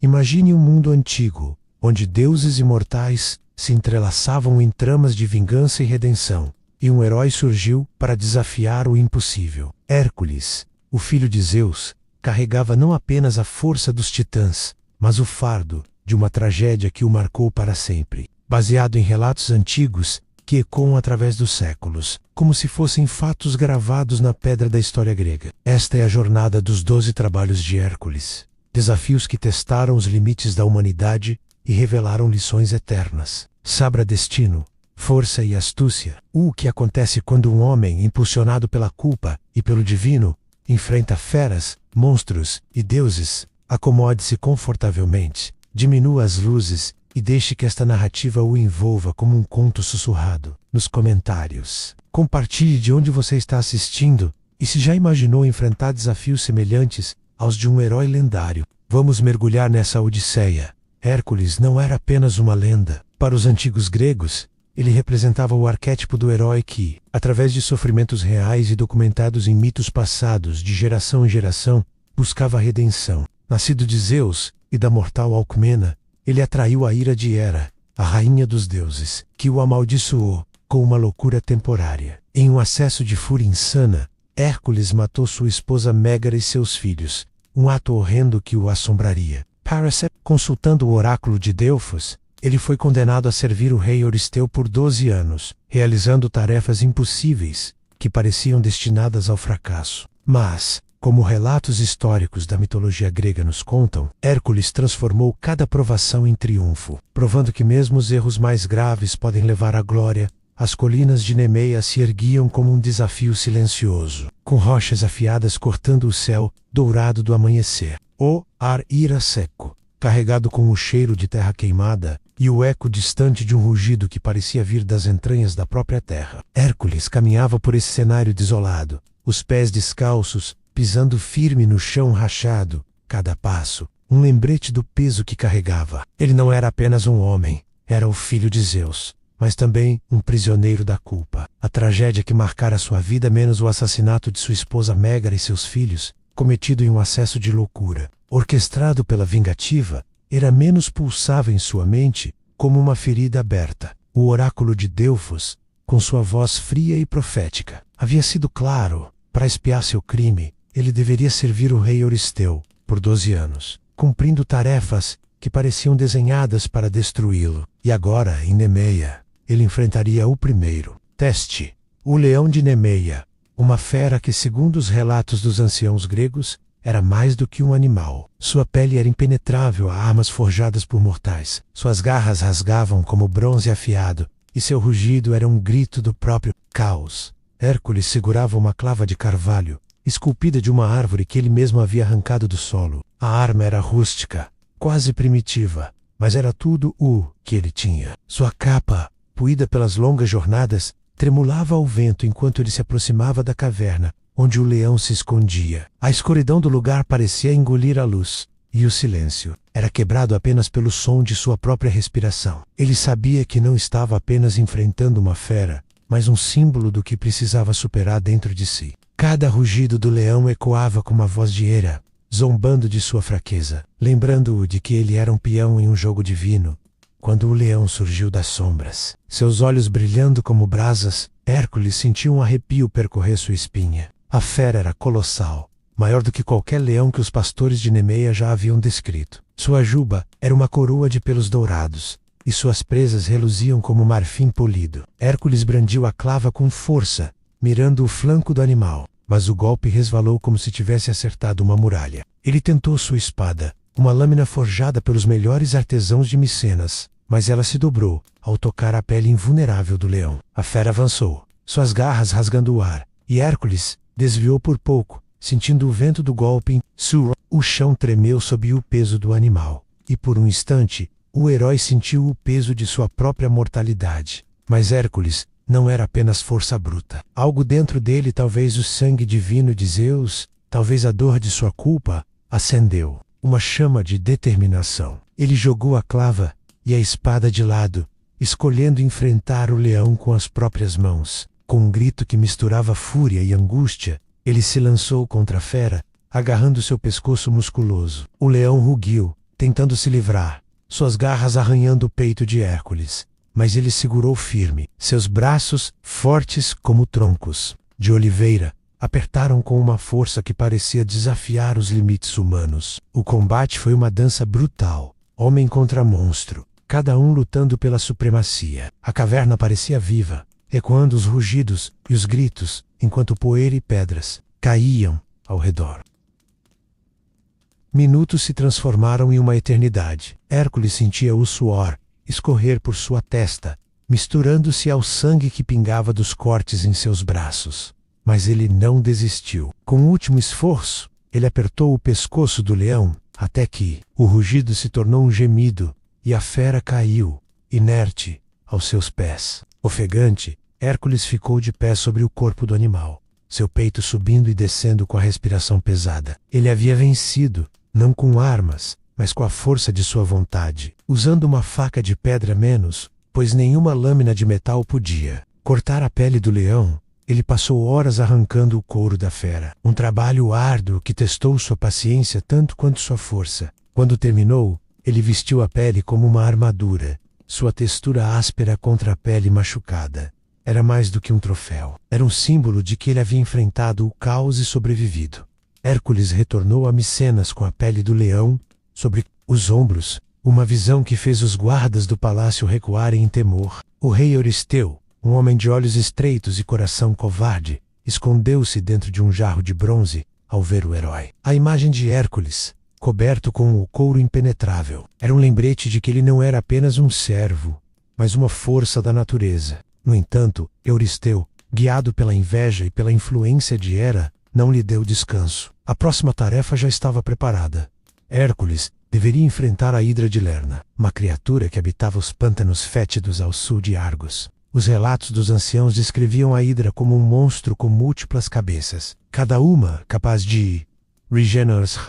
Imagine um mundo antigo, onde deuses imortais se entrelaçavam em tramas de vingança e redenção, e um herói surgiu para desafiar o impossível. Hércules, o filho de Zeus, carregava não apenas a força dos titãs, mas o fardo de uma tragédia que o marcou para sempre, baseado em relatos antigos que ecoam através dos séculos, como se fossem fatos gravados na pedra da história grega. Esta é a jornada dos 12 trabalhos de Hércules, desafios que testaram os limites da humanidade e revelaram lições eternas. Sabra destino, força e astúcia. O que acontece quando um homem, impulsionado pela culpa e pelo divino, enfrenta feras, monstros e deuses? Acomode-se confortavelmente, diminua as luzes e deixe que esta narrativa o envolva como um conto sussurrado. Nos comentários, compartilhe de onde você está assistindo e se já imaginou enfrentar desafios semelhantes aos de um herói lendário. Vamos mergulhar nessa odisseia. Hércules não era apenas uma lenda. Para os antigos gregos, ele representava o arquétipo do herói que, através de sofrimentos reais e documentados em mitos passados de geração em geração, buscava a redenção. Nascido de Zeus e da mortal Alcmena, ele atraiu a ira de Hera, a rainha dos deuses, que o amaldiçoou com uma loucura temporária. Em um acesso de fúria insana, Hércules matou sua esposa Mégara e seus filhos, um ato horrendo que o assombraria. Paracete, consultando o oráculo de Delfos, ele foi condenado a servir o rei Euristeu por 12 anos, realizando tarefas impossíveis que pareciam destinadas ao fracasso. Mas, como relatos históricos da mitologia grega nos contam, Hércules transformou cada provação em triunfo, provando que mesmo os erros mais graves podem levar à glória. As colinas de Nemeia se erguiam como um desafio silencioso, com rochas afiadas cortando o céu dourado do amanhecer. O ar ira seco, carregado com o cheiro de terra queimada e o eco distante de um rugido que parecia vir das entranhas da própria terra. Hércules caminhava por esse cenário desolado, os pés descalços, pisando firme no chão rachado, cada passo, um lembrete do peso que carregava. Ele não era apenas um homem, era o filho de Zeus, mas também um prisioneiro da culpa. A tragédia que marcara sua vida, menos o assassinato de sua esposa Mégara e seus filhos, cometido em um acesso de loucura, orquestrado pela vingativa, era menos pulsava em sua mente, como uma ferida aberta. O oráculo de Delfos, com sua voz fria e profética, havia sido claro: para expiar seu crime, ele deveria servir o rei Euristeu por 12 anos, cumprindo tarefas que pareciam desenhadas para destruí-lo. E agora, em Nemeia, ele enfrentaria o primeiro teste, o leão de Nemeia, uma fera que, segundo os relatos dos anciãos gregos, era mais do que um animal. Sua pele era impenetrável a armas forjadas por mortais. Suas garras rasgavam como bronze afiado, e seu rugido era um grito do próprio caos. Hércules segurava uma clava de carvalho, esculpida de uma árvore que ele mesmo havia arrancado do solo. A arma era rústica, quase primitiva, mas era tudo o que ele tinha. Sua capa, puída pelas longas jornadas, tremulava ao vento enquanto ele se aproximava da caverna, onde o leão se escondia. A escuridão do lugar parecia engolir a luz, e o silêncio era quebrado apenas pelo som de sua própria respiração. Ele sabia que não estava apenas enfrentando uma fera, mas um símbolo do que precisava superar dentro de si. Cada rugido do leão ecoava com uma voz de Hera, zombando de sua fraqueza, lembrando-o de que ele era um peão em um jogo divino. Quando o leão surgiu das sombras, seus olhos brilhando como brasas, Hércules sentiu um arrepio percorrer sua espinha. A fera era colossal, maior do que qualquer leão que os pastores de Nemeia já haviam descrito. Sua juba era uma coroa de pelos dourados, e suas presas reluziam como marfim polido. Hércules brandiu a clava com força, mirando o flanco do animal, mas o golpe resvalou como se tivesse acertado uma muralha. Ele tentou sua espada, uma lâmina forjada pelos melhores artesãos de Micenas, mas ela se dobrou ao tocar a pele invulnerável do leão. A fera avançou, suas garras rasgando o ar, e Hércules desviou por pouco, sentindo o vento do golpe. O chão tremeu sob o peso do animal, e por um instante, o herói sentiu o peso de sua própria mortalidade. Mas Hércules não era apenas força bruta. Algo dentro dele, talvez o sangue divino de Zeus, talvez a dor de sua culpa, acendeu uma chama de determinação. Ele jogou a clava e a espada de lado, escolhendo enfrentar o leão com as próprias mãos. Com um grito que misturava fúria e angústia, ele se lançou contra a fera, agarrando seu pescoço musculoso. O leão rugiu, tentando se livrar, suas garras arranhando o peito de Hércules. Mas ele segurou firme. Seus braços, fortes como troncos de oliveira, apertaram com uma força que parecia desafiar os limites humanos. O combate foi uma dança brutal, homem contra monstro, cada um lutando pela supremacia. A caverna parecia viva, ecoando os rugidos e os gritos, enquanto poeira e pedras caíam ao redor. Minutos se transformaram em uma eternidade. Hércules sentia o suor escorrer por sua testa, misturando-se ao sangue que pingava dos cortes em seus braços. Mas ele não desistiu. Com o último esforço, ele apertou o pescoço do leão, até que o rugido se tornou um gemido, e a fera caiu, inerte, aos seus pés. Ofegante, Hércules ficou de pé sobre o corpo do animal, seu peito subindo e descendo com a respiração pesada. Ele havia vencido, não com armas, mas com a força de sua vontade, usando uma faca de pedra menos, pois nenhuma lâmina de metal podia cortar a pele do leão. Ele passou horas arrancando o couro da fera, um trabalho árduo que testou sua paciência tanto quanto sua força. Quando terminou, ele vestiu a pele como uma armadura, sua textura áspera contra a pele machucada. Era mais do que um troféu, era um símbolo de que ele havia enfrentado o caos e sobrevivido. Hércules retornou a Micenas com a pele do leão sobre os ombros, uma visão que fez os guardas do palácio recuarem em temor. O rei Euristeu, um homem de olhos estreitos e coração covarde, escondeu-se dentro de um jarro de bronze ao ver o herói. A imagem de Hércules, coberto com o couro impenetrável, era um lembrete de que ele não era apenas um servo, mas uma força da natureza. No entanto, Euristeu, guiado pela inveja e pela influência de Hera, não lhe deu descanso. A próxima tarefa já estava preparada. Hércules deveria enfrentar a Hidra de Lerna, uma criatura que habitava os pântanos fétidos ao sul de Argos. Os relatos dos anciãos descreviam a Hidra como um monstro com múltiplas cabeças, cada uma capaz de regenerar-se,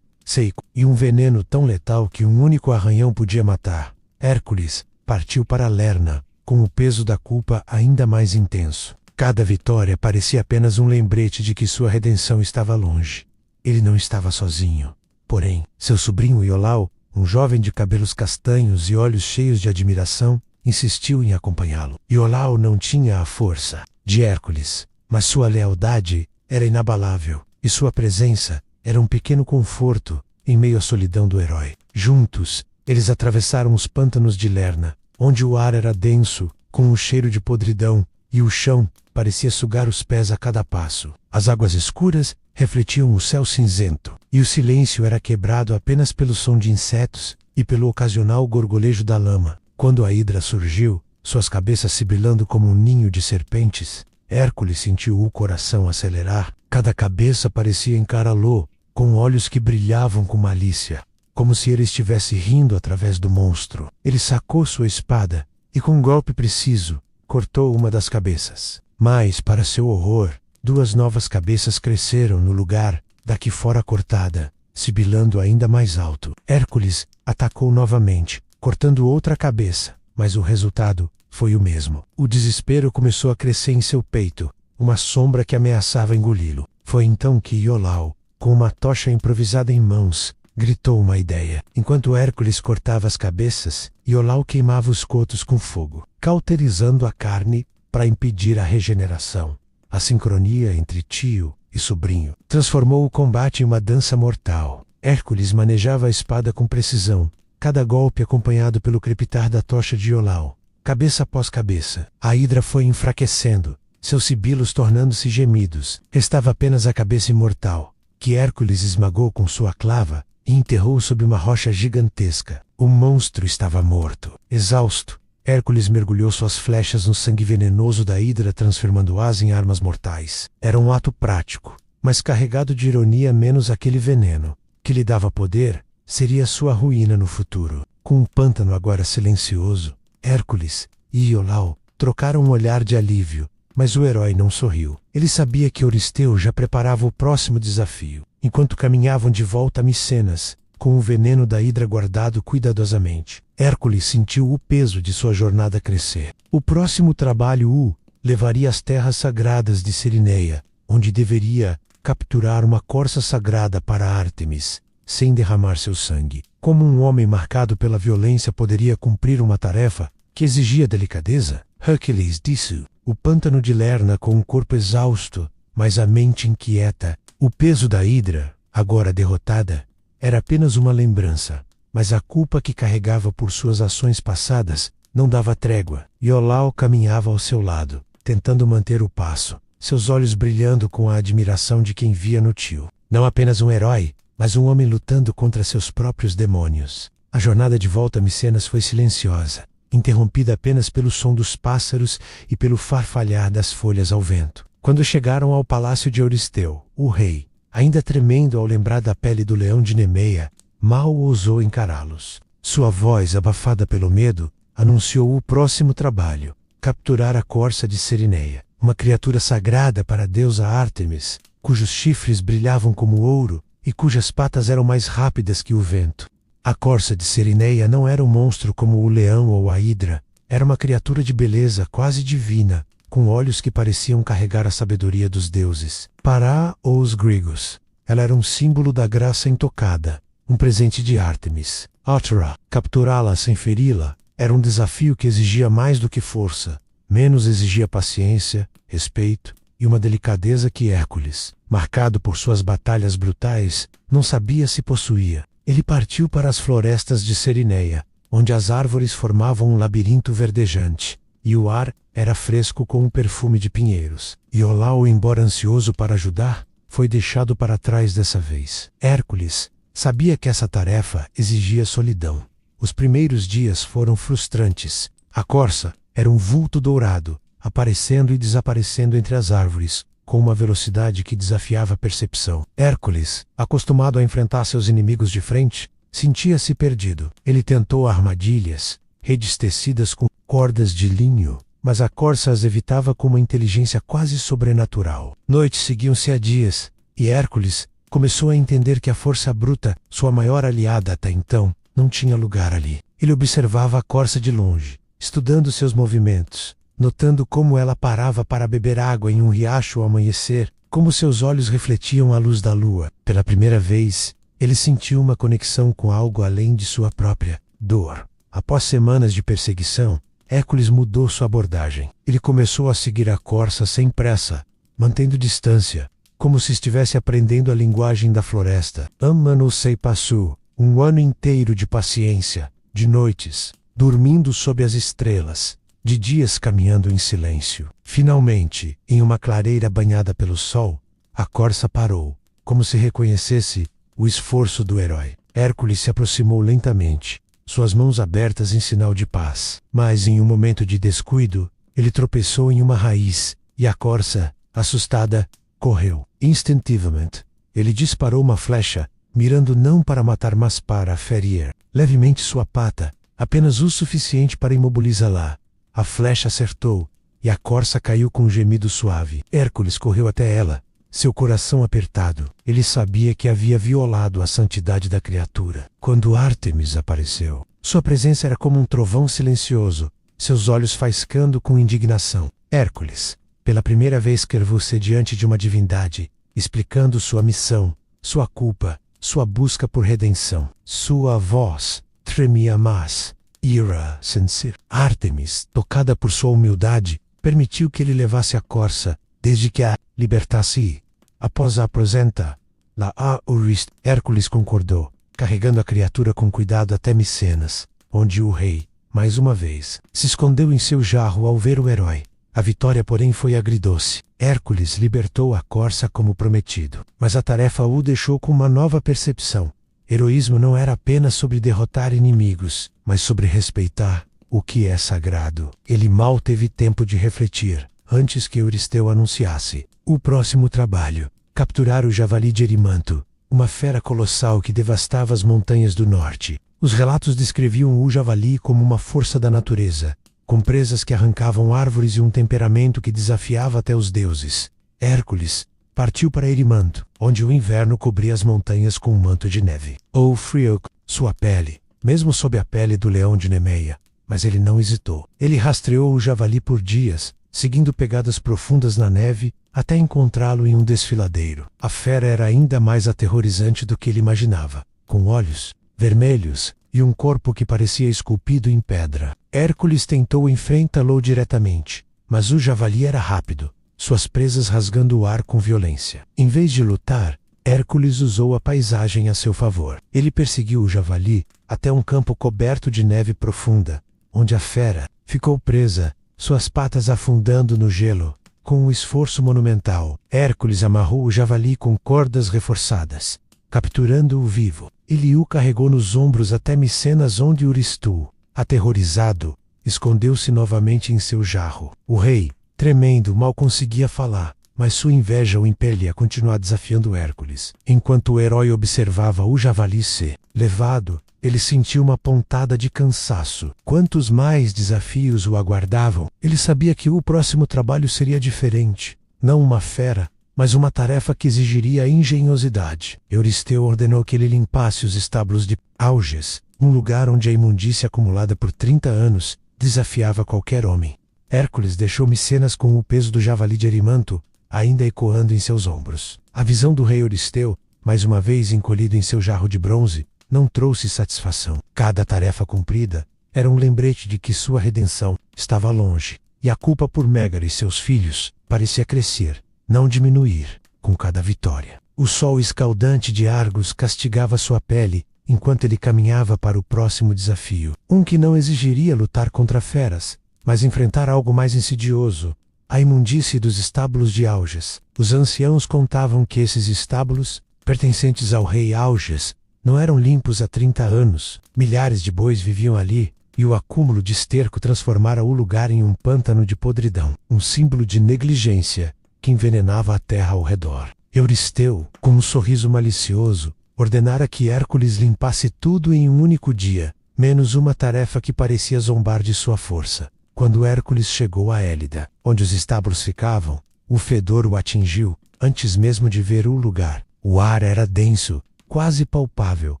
seco, e um veneno tão letal que um único arranhão podia matar. Hércules partiu para Lerna, com o peso da culpa ainda mais intenso. Cada vitória parecia apenas um lembrete de que sua redenção estava longe. Ele não estava sozinho. Porém, seu sobrinho Iolau, um jovem de cabelos castanhos e olhos cheios de admiração, insistiu em acompanhá-lo. Iolau não tinha a força de Hércules, mas sua lealdade era inabalável, e sua presença era um pequeno conforto em meio à solidão do herói. Juntos, eles atravessaram os pântanos de Lerna, onde o ar era denso, com um cheiro de podridão, e o chão parecia sugar os pés a cada passo. As águas escuras refletiam o céu cinzento, e o silêncio era quebrado apenas pelo som de insetos e pelo ocasional gorgolejo da lama. Quando a Hidra surgiu, suas cabeças sibilando como um ninho de serpentes, Hércules sentiu o coração acelerar. Cada cabeça parecia encará-lo, com olhos que brilhavam com malícia, como se ele estivesse rindo através do monstro. Ele sacou sua espada e, com um golpe preciso, cortou uma das cabeças. Mas, para seu horror, duas novas cabeças cresceram no lugar da que fora cortada, sibilando ainda mais alto. Hércules atacou novamente, cortando outra cabeça, mas o resultado foi o mesmo. O desespero começou a crescer em seu peito, uma sombra que ameaçava engoli-lo. Foi então que Iolau, com uma tocha improvisada em mãos, gritou uma ideia. Enquanto Hércules cortava as cabeças, Iolau queimava os cotos com fogo, cauterizando a carne para impedir a regeneração. A sincronia entre tio e sobrinho transformou o combate em uma dança mortal. Hércules manejava a espada com precisão, cada golpe acompanhado pelo crepitar da tocha de Iolau. Cabeça após cabeça, a Hidra foi enfraquecendo, seus sibilos tornando-se gemidos. Restava apenas a cabeça imortal, que Hércules esmagou com sua clava e enterrou sob uma rocha gigantesca. O monstro estava morto. Exausto, Hércules mergulhou suas flechas no sangue venenoso da Hidra, transformando-as em armas mortais. Era um ato prático, mas carregado de ironia. Menos aquele veneno, que lhe dava poder, seria sua ruína no futuro. Com o pântano agora silencioso, Hércules e Iolau trocaram um olhar de alívio, mas o herói não sorriu. Ele sabia que Euristeu já preparava o próximo desafio. Enquanto caminhavam de volta a Micenas, com o veneno da Hidra guardado cuidadosamente, Hércules sentiu o peso de sua jornada crescer. O próximo trabalho o levaria às terras sagradas de Cerineia, onde deveria capturar uma corça sagrada para Ártemis, sem derramar seu sangue. Como um homem marcado pela violência poderia cumprir uma tarefa que exigia delicadeza? Hercules disse. O pântano de Lerna com um corpo exausto, mas a mente inquieta. O peso da Hidra, agora derrotada, era apenas uma lembrança, mas a culpa que carregava por suas ações passadas não dava trégua. Iolau caminhava ao seu lado, tentando manter o passo, seus olhos brilhando com a admiração de quem via no tio. Não apenas um herói, mas um homem lutando contra seus próprios demônios. A jornada de volta a Micenas foi silenciosa, interrompida apenas pelo som dos pássaros e pelo farfalhar das folhas ao vento. Quando chegaram ao palácio de Euristeu, o rei, ainda tremendo ao lembrar da pele do leão de Nemeia, mal ousou encará-los. Sua voz, abafada pelo medo, anunciou o próximo trabalho: capturar a corça de Cerineia, uma criatura sagrada para a deusa Ártemis, cujos chifres brilhavam como ouro e cujas patas eram mais rápidas que o vento. A corça de Cerineia não era um monstro como o leão ou a hidra, era uma criatura de beleza quase divina, com olhos que pareciam carregar a sabedoria dos deuses. Para os gregos, ela era um símbolo da graça intocada, um presente de Ártemis. Outra, capturá-la sem feri-la, era um desafio que exigia mais do que força, menos exigia paciência, respeito e uma delicadeza que Hércules, marcado por suas batalhas brutais, não sabia se possuía. Ele partiu para as florestas de Cerineia, onde as árvores formavam um labirinto verdejante, e o ar era fresco com um perfume de pinheiros. Iolau, embora ansioso para ajudar, foi deixado para trás dessa vez. Hércules sabia que essa tarefa exigia solidão. Os primeiros dias foram frustrantes. A corça era um vulto dourado, aparecendo e desaparecendo entre as árvores, com uma velocidade que desafiava a percepção. Hércules, acostumado a enfrentar seus inimigos de frente, sentia-se perdido. Ele tentou armadilhas, redes tecidas com cordas de linho, mas a corça as evitava com uma inteligência quase sobrenatural. Noites seguiam-se a dias, e Hércules começou a entender que a força bruta, sua maior aliada até então, não tinha lugar ali. Ele observava a corça de longe, estudando seus movimentos, notando como ela parava para beber água em um riacho ao amanhecer, como seus olhos refletiam a luz da lua. Pela primeira vez, ele sentiu uma conexão com algo além de sua própria dor. Após semanas de perseguição, Hércules mudou sua abordagem. Ele começou a seguir a corça sem pressa, mantendo distância, como se estivesse aprendendo a linguagem da floresta. Amano sei passou, um ano inteiro de paciência, de noites, dormindo sob as estrelas, de dias caminhando em silêncio. Finalmente, em uma clareira banhada pelo sol, a corça parou, como se reconhecesse o esforço do herói. Hércules se aproximou lentamente, suas mãos abertas em sinal de paz. Mas em um momento de descuido, ele tropeçou em uma raiz, e a corça, assustada, correu. Instintivamente, ele disparou uma flecha, mirando não para matar mas para ferir levemente sua pata, apenas o suficiente para imobilizá-la. A flecha acertou, e a corça caiu com um gemido suave. Hércules correu até ela, seu coração apertado. Ele sabia que havia violado a santidade da criatura. Quando Ártemis apareceu, sua presença era como um trovão silencioso, seus olhos faiscando com indignação. Hércules, pela primeira vez curvou-se diante de uma divindade, explicando sua missão, sua culpa, sua busca por redenção. Sua voz tremia mas ira sincera. Ártemis, tocada por sua humildade, permitiu que ele levasse a corça, desde que a libertasse. Após a apresenta, lá a Eurist, Hércules concordou, carregando a criatura com cuidado até Micenas, onde o rei, mais uma vez, se escondeu em seu jarro ao ver o herói. A vitória, porém, foi agridoce. Hércules libertou a corça como prometido, mas a tarefa o deixou com uma nova percepção. Heroísmo não era apenas sobre derrotar inimigos, mas sobre respeitar o que é sagrado. Ele mal teve tempo de refletir, antes que Euristeu anunciasse o próximo trabalho: capturar o javali de Erimanto, uma fera colossal que devastava as montanhas do norte. Os relatos descreviam o javali como uma força da natureza, com presas que arrancavam árvores e um temperamento que desafiava até os deuses. Hércules partiu para Erimanto, onde o inverno cobria as montanhas com um manto de neve. O frio, sua pele, mesmo sob a pele do leão de Nemeia, mas ele não hesitou. Ele rastreou o javali por dias, seguindo pegadas profundas na neve, até encontrá-lo em um desfiladeiro. A fera era ainda mais aterrorizante do que ele imaginava. com olhos vermelhos e um corpo que parecia esculpido em pedra. Hércules tentou enfrentá-lo diretamente, mas o javali era rápido, suas presas rasgando o ar com violência. Em vez de lutar, Hércules usou a paisagem a seu favor. Ele perseguiu o javali até um campo coberto de neve profunda, onde a fera ficou presa, suas patas afundando no gelo. Com um esforço monumental, Hércules amarrou o javali com cordas reforçadas, capturando-o vivo. Ele o carregou nos ombros até Micenas, onde Euristeu, aterrorizado, escondeu-se novamente em seu jarro. O rei, tremendo, mal conseguia falar, mas sua inveja o impelia a continuar desafiando Hércules. Enquanto o herói observava o javali ser levado, ele sentiu uma pontada de cansaço. Quantos mais desafios o aguardavam, ele sabia que o próximo trabalho seria diferente. Não uma fera, mas uma tarefa que exigiria engenhosidade. Euristeu ordenou que ele limpasse os estábulos de Auges, um lugar onde a imundícia acumulada por 30 anos desafiava qualquer homem. Hércules deixou Micenas com o peso do javali de Erimanto ainda ecoando em seus ombros. A visão do rei Euristeu, mais uma vez encolhido em seu jarro de bronze, não trouxe satisfação. Cada tarefa cumprida era um lembrete de que sua redenção estava longe, e a culpa por Mégara e seus filhos parecia crescer, não diminuir, com cada vitória. O sol escaldante de Argos castigava sua pele enquanto ele caminhava para o próximo desafio. Um que não exigiria lutar contra feras, mas enfrentar algo mais insidioso, a imundície dos estábulos de Auges. Os anciãos contavam que esses estábulos, pertencentes ao rei Auges, não eram limpos há 30 anos. Milhares de bois viviam ali, e o acúmulo de esterco transformara o lugar em um pântano de podridão, um símbolo de negligência que envenenava a terra ao redor. Euristeu, com um sorriso malicioso, ordenara que Hércules limpasse tudo em um único dia, menos uma tarefa que parecia zombar de sua força. Quando Hércules chegou a Élida, onde os estábulos ficavam, o fedor o atingiu, antes mesmo de ver o lugar. O ar era denso, quase palpável,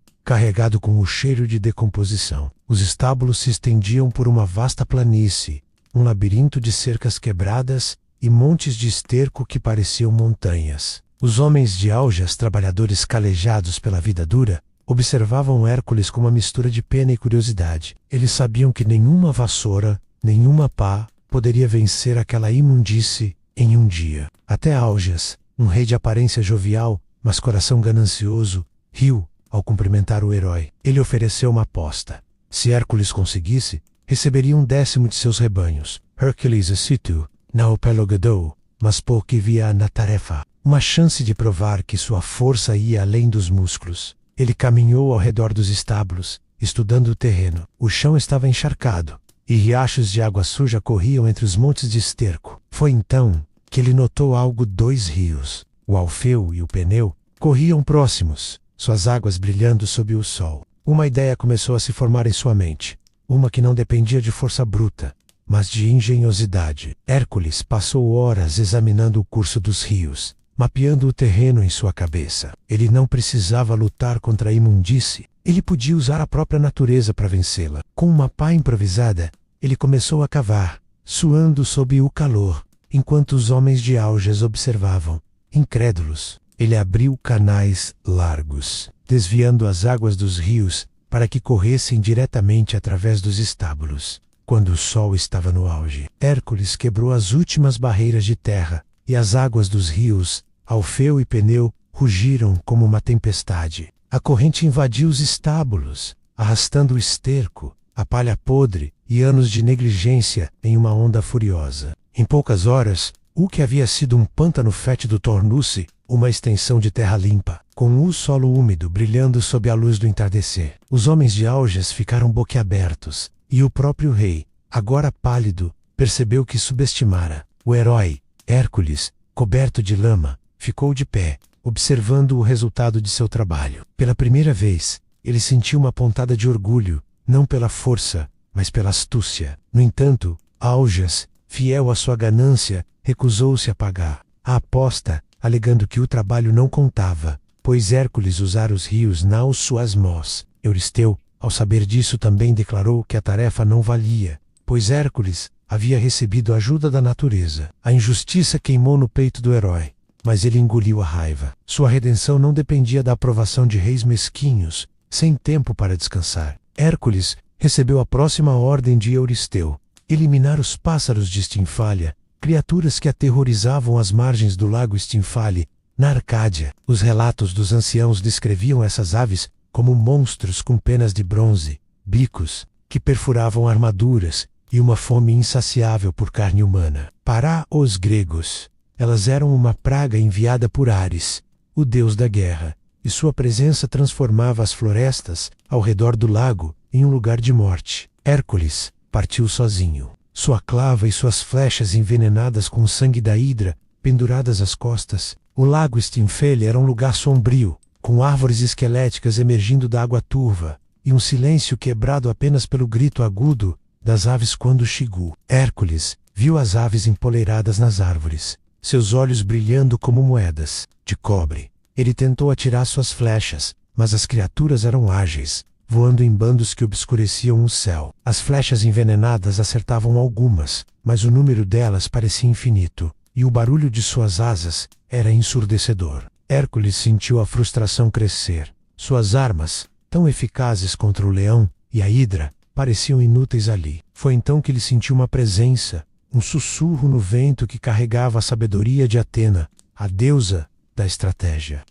carregado com o cheiro de decomposição. Os estábulos se estendiam por uma vasta planície, um labirinto de cercas quebradas e montes de esterco que pareciam montanhas. Os homens de Auges, trabalhadores calejados pela vida dura, observavam Hércules com uma mistura de pena e curiosidade. Eles sabiam que nenhuma vassoura, nenhuma pá poderia vencer aquela imundície em um dia. Até Auges, um rei de aparência jovial, mas coração ganancioso, riu ao cumprimentar o herói. Ele ofereceu uma aposta. Se Hércules conseguisse, receberia 1/10 de seus rebanhos. Hercules aceitou, não pelo gadou, mas porque via na tarefa uma chance de provar que sua força ia além dos músculos. Ele caminhou ao redor dos estábulos, estudando o terreno. O chão estava encharcado, e riachos de água suja corriam entre os montes de esterco. Foi então que ele notou algo: 2 rios, o Alfeu e o Peneu, corriam próximos, suas águas brilhando sob o sol. Uma ideia começou a se formar em sua mente, uma que não dependia de força bruta, mas de engenhosidade. Hércules passou horas examinando o curso dos rios, mapeando o terreno em sua cabeça. Ele não precisava lutar contra a imundície. Ele podia usar a própria natureza para vencê-la. Com uma pá improvisada, ele começou a cavar, suando sob o calor, enquanto os homens de Auges observavam, incrédulos. Ele abriu canais largos, desviando as águas dos rios para que corressem diretamente através dos estábulos. Quando o sol estava no auge, Hércules quebrou as últimas barreiras de terra, e as águas dos rios, Alfeu e Peneu, rugiram como uma tempestade. A corrente invadiu os estábulos, arrastando o esterco, a palha podre e anos de negligência em uma onda furiosa. Em poucas horas, o que havia sido um pântano fétido tornou-se uma extensão de terra limpa, com o solo úmido brilhando sob a luz do entardecer. Os homens de Auges ficaram boquiabertos, e o próprio rei, agora pálido, percebeu que subestimara. O herói, Hércules, coberto de lama, ficou de pé, observando o resultado de seu trabalho. Pela primeira vez, ele sentiu uma pontada de orgulho, não pela força, mas pela astúcia. No entanto, Auges, fiel à sua ganância, recusou-se a pagar a aposta, alegando que o trabalho não contava, pois Hércules usara os rios nas suas mãos. Euristeu, ao saber disso, também declarou que a tarefa não valia, pois Hércules havia recebido ajuda da natureza. A injustiça queimou no peito do herói, mas ele engoliu a raiva. Sua redenção não dependia da aprovação de reis mesquinhos, Sem tempo para descansar, Hércules recebeu a próxima ordem de Euristeu: eliminar os pássaros de Estínfale, criaturas que aterrorizavam as margens do lago Estínfale, na Arcádia. Os relatos dos anciãos descreviam essas aves como monstros com penas de bronze, bicos, que perfuravam armaduras, e uma fome insaciável por carne humana. Para os gregos, elas eram uma praga enviada por Ares, o deus da guerra, e sua presença transformava as florestas ao redor do lago em um lugar de morte. Hércules partiu sozinho. Sua clava e suas flechas envenenadas com o sangue da hidra, penduradas às costas. O lago Estínfale era um lugar sombrio, com árvores esqueléticas emergindo da água turva, e um silêncio quebrado apenas pelo grito agudo das aves quando chegou. Hércules viu as aves empoleiradas nas árvores, seus olhos brilhando como moedas de cobre. Ele tentou atirar suas flechas, mas as criaturas eram ágeis, voando em bandos que obscureciam o céu. As flechas envenenadas acertavam algumas, mas o número delas parecia infinito, e o barulho de suas asas era ensurdecedor. Hércules sentiu a frustração crescer. Suas armas, tão eficazes contra o leão e a hidra, pareciam inúteis ali. Foi então que ele sentiu uma presença, um sussurro no vento que carregava a sabedoria de Atena, a deusa da estratégia.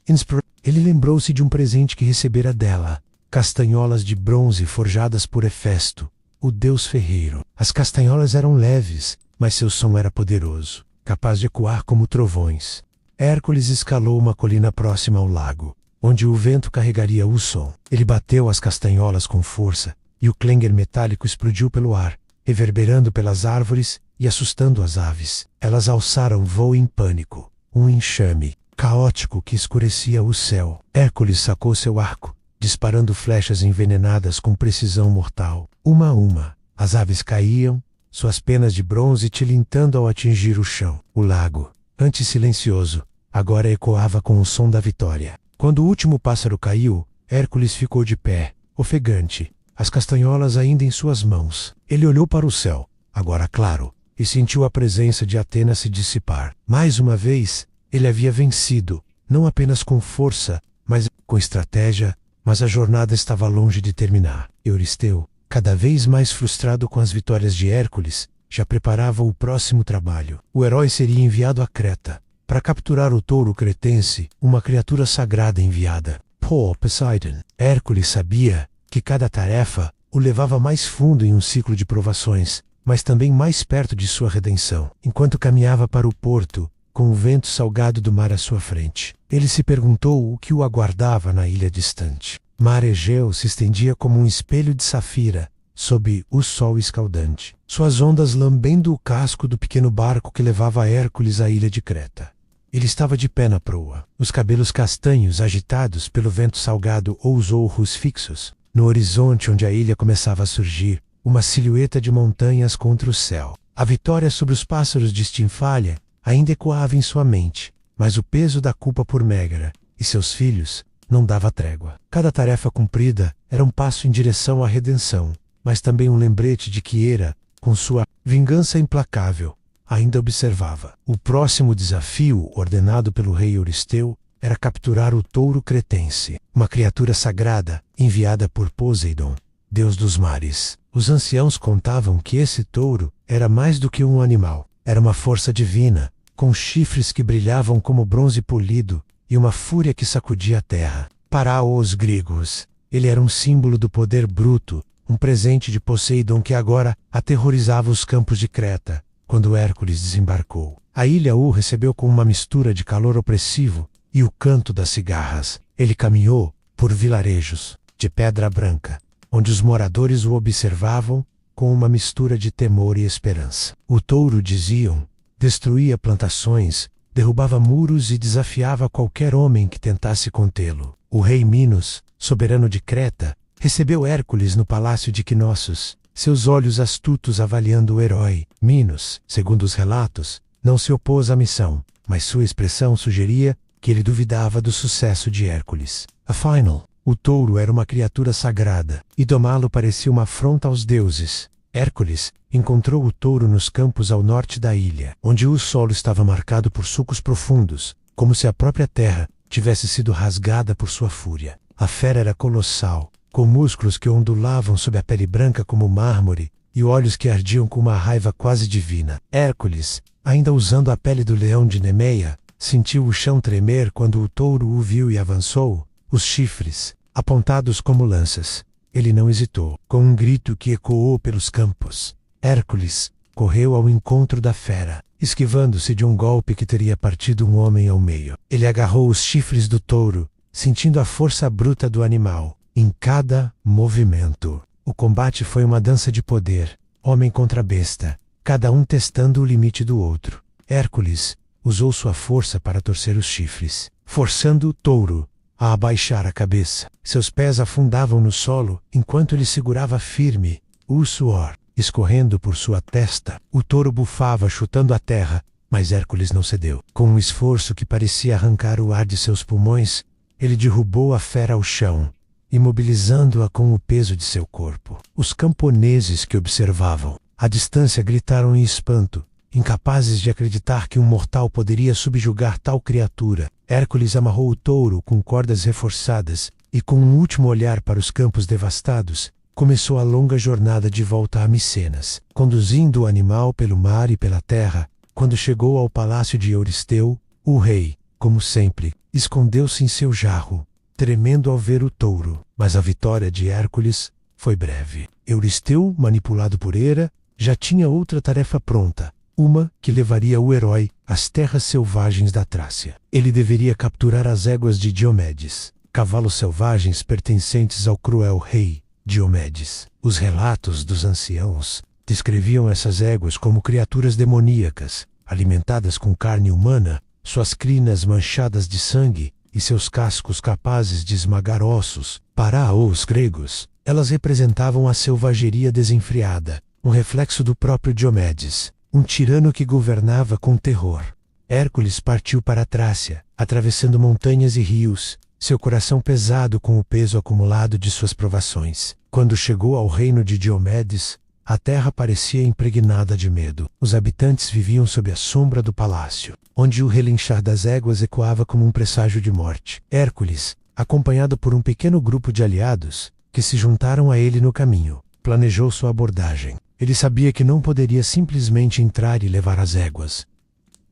Ele lembrou-se de um presente que recebera dela: castanholas de bronze forjadas por Hefesto, o deus ferreiro. As castanholas eram leves, mas seu som era poderoso, capaz de ecoar como trovões. Hércules escalou uma colina próxima ao lago, onde o vento carregaria o som. Ele bateu as castanholas com força, e o clênger metálico explodiu pelo ar, reverberando pelas árvores e assustando as aves. Elas alçaram voo em pânico, um enxame caótico que escurecia o céu. Hércules sacou seu arco, disparando flechas envenenadas com precisão mortal. Uma a uma, as aves caíam, suas penas de bronze tilintando ao atingir o chão. O lago, antes silencioso, agora ecoava com o som da vitória. Quando o último pássaro caiu, Hércules ficou de pé, ofegante, as castanholas ainda em suas mãos. Ele olhou para o céu, agora claro, e sentiu a presença de Atena se dissipar. Mais uma vez, ele havia vencido, não apenas com força, mas com estratégia, mas a jornada estava longe de terminar. Euristeu, cada vez mais frustrado com as vitórias de Hércules, já preparava o próximo trabalho. O herói seria enviado a Creta, para capturar o touro cretense, uma criatura sagrada enviada por Poseidon. Hércules sabia que cada tarefa o levava mais fundo em um ciclo de provações, mas também mais perto de sua redenção. Enquanto caminhava para o porto, com o vento salgado do mar à sua frente, ele se perguntou o que o aguardava na ilha distante. Mar Egeu se estendia como um espelho de safira, sob o sol escaldante, suas ondas lambendo o casco do pequeno barco que levava Hércules à ilha de Creta. Ele estava de pé na proa, os cabelos castanhos agitados pelo vento salgado ou os olhos fixos. No horizonte onde a ilha começava a surgir, uma silhueta de montanhas contra o céu. A vitória sobre os pássaros de Estínfale ainda ecoava em sua mente, mas o peso da culpa por Mégara e seus filhos não dava trégua. Cada tarefa cumprida era um passo em direção à redenção, mas também um lembrete de que Hera, com sua vingança implacável, ainda observava. O próximo desafio, ordenado pelo rei Euristeu, era capturar o touro cretense, uma criatura sagrada enviada por Poseidon, deus dos mares. Os anciãos contavam que esse touro era mais do que um animal, era uma força divina, com chifres que brilhavam como bronze polido e uma fúria que sacudia a terra. Para os gregos, ele era um símbolo do poder bruto, um presente de Poseidon que agora aterrorizava os campos de Creta, quando Hércules desembarcou. A ilha o recebeu com uma mistura de calor opressivo e o canto das cigarras. Ele caminhou por vilarejos de pedra branca, onde os moradores o observavam com uma mistura de temor e esperança. O touro, diziam, destruía plantações, derrubava muros e desafiava qualquer homem que tentasse contê-lo. O rei Minos, soberano de Creta, recebeu Hércules no palácio de Knossos, seus olhos astutos avaliando o herói. Minos, segundo os relatos, não se opôs à missão, mas sua expressão sugeria que ele duvidava do sucesso de Hércules. Afinal, o touro era uma criatura sagrada, e domá-lo parecia uma afronta aos deuses. Hércules encontrou o touro nos campos ao norte da ilha, onde o solo estava marcado por sulcos profundos, como se a própria terra tivesse sido rasgada por sua fúria. A fera era colossal, com músculos que ondulavam sob a pele branca como mármore, e olhos que ardiam com uma raiva quase divina. Hércules, ainda usando a pele do leão de Nemeia, sentiu o chão tremer quando o touro o viu e avançou, os chifres, apontados como lanças. Ele não hesitou. Com um grito que ecoou pelos campos, Hércules correu ao encontro da fera, esquivando-se de um golpe que teria partido um homem ao meio. Ele agarrou os chifres do touro, sentindo a força bruta do animal em cada movimento. O combate foi uma dança de poder, homem contra besta, cada um testando o limite do outro. Hércules usou sua força para torcer os chifres, forçando o touro a abaixar a cabeça. Seus pés afundavam no solo enquanto ele segurava firme, o suor escorrendo por sua testa. O touro bufava chutando a terra, mas Hércules não cedeu. Com um esforço que parecia arrancar o ar de seus pulmões, ele derrubou a fera ao chão, imobilizando-a com o peso de seu corpo. Os camponeses que observavam à distância gritaram em espanto, incapazes de acreditar que um mortal poderia subjugar tal criatura. Hércules amarrou o touro com cordas reforçadas e, com um último olhar para os campos devastados, começou a longa jornada de volta a Micenas. Conduzindo o animal pelo mar e pela terra, quando chegou ao palácio de Euristeu, o rei, como sempre, escondeu-se em seu jarro, tremendo ao ver o touro. Mas a vitória de Hércules foi breve. Euristeu, manipulado por Hera, já tinha outra tarefa pronta, uma que levaria o herói às terras selvagens da Trácia. Ele deveria capturar as éguas de Diomedes, cavalos selvagens pertencentes ao cruel rei Diomedes. Os relatos dos anciãos descreviam essas éguas como criaturas demoníacas, alimentadas com carne humana, suas crinas manchadas de sangue e seus cascos capazes de esmagar ossos. Para os gregos, elas representavam a selvageria desenfreada, um reflexo do próprio Diomedes, um tirano que governava com terror. Hércules partiu para a Trácia, atravessando montanhas e rios, seu coração pesado com o peso acumulado de suas provações. Quando chegou ao reino de Diomedes, a terra parecia impregnada de medo. Os habitantes viviam sob a sombra do palácio, onde o relinchar das éguas ecoava como um presságio de morte. Hércules, acompanhado por um pequeno grupo de aliados, que se juntaram a ele no caminho, planejou sua abordagem. Ele sabia que não poderia simplesmente entrar e levar as éguas.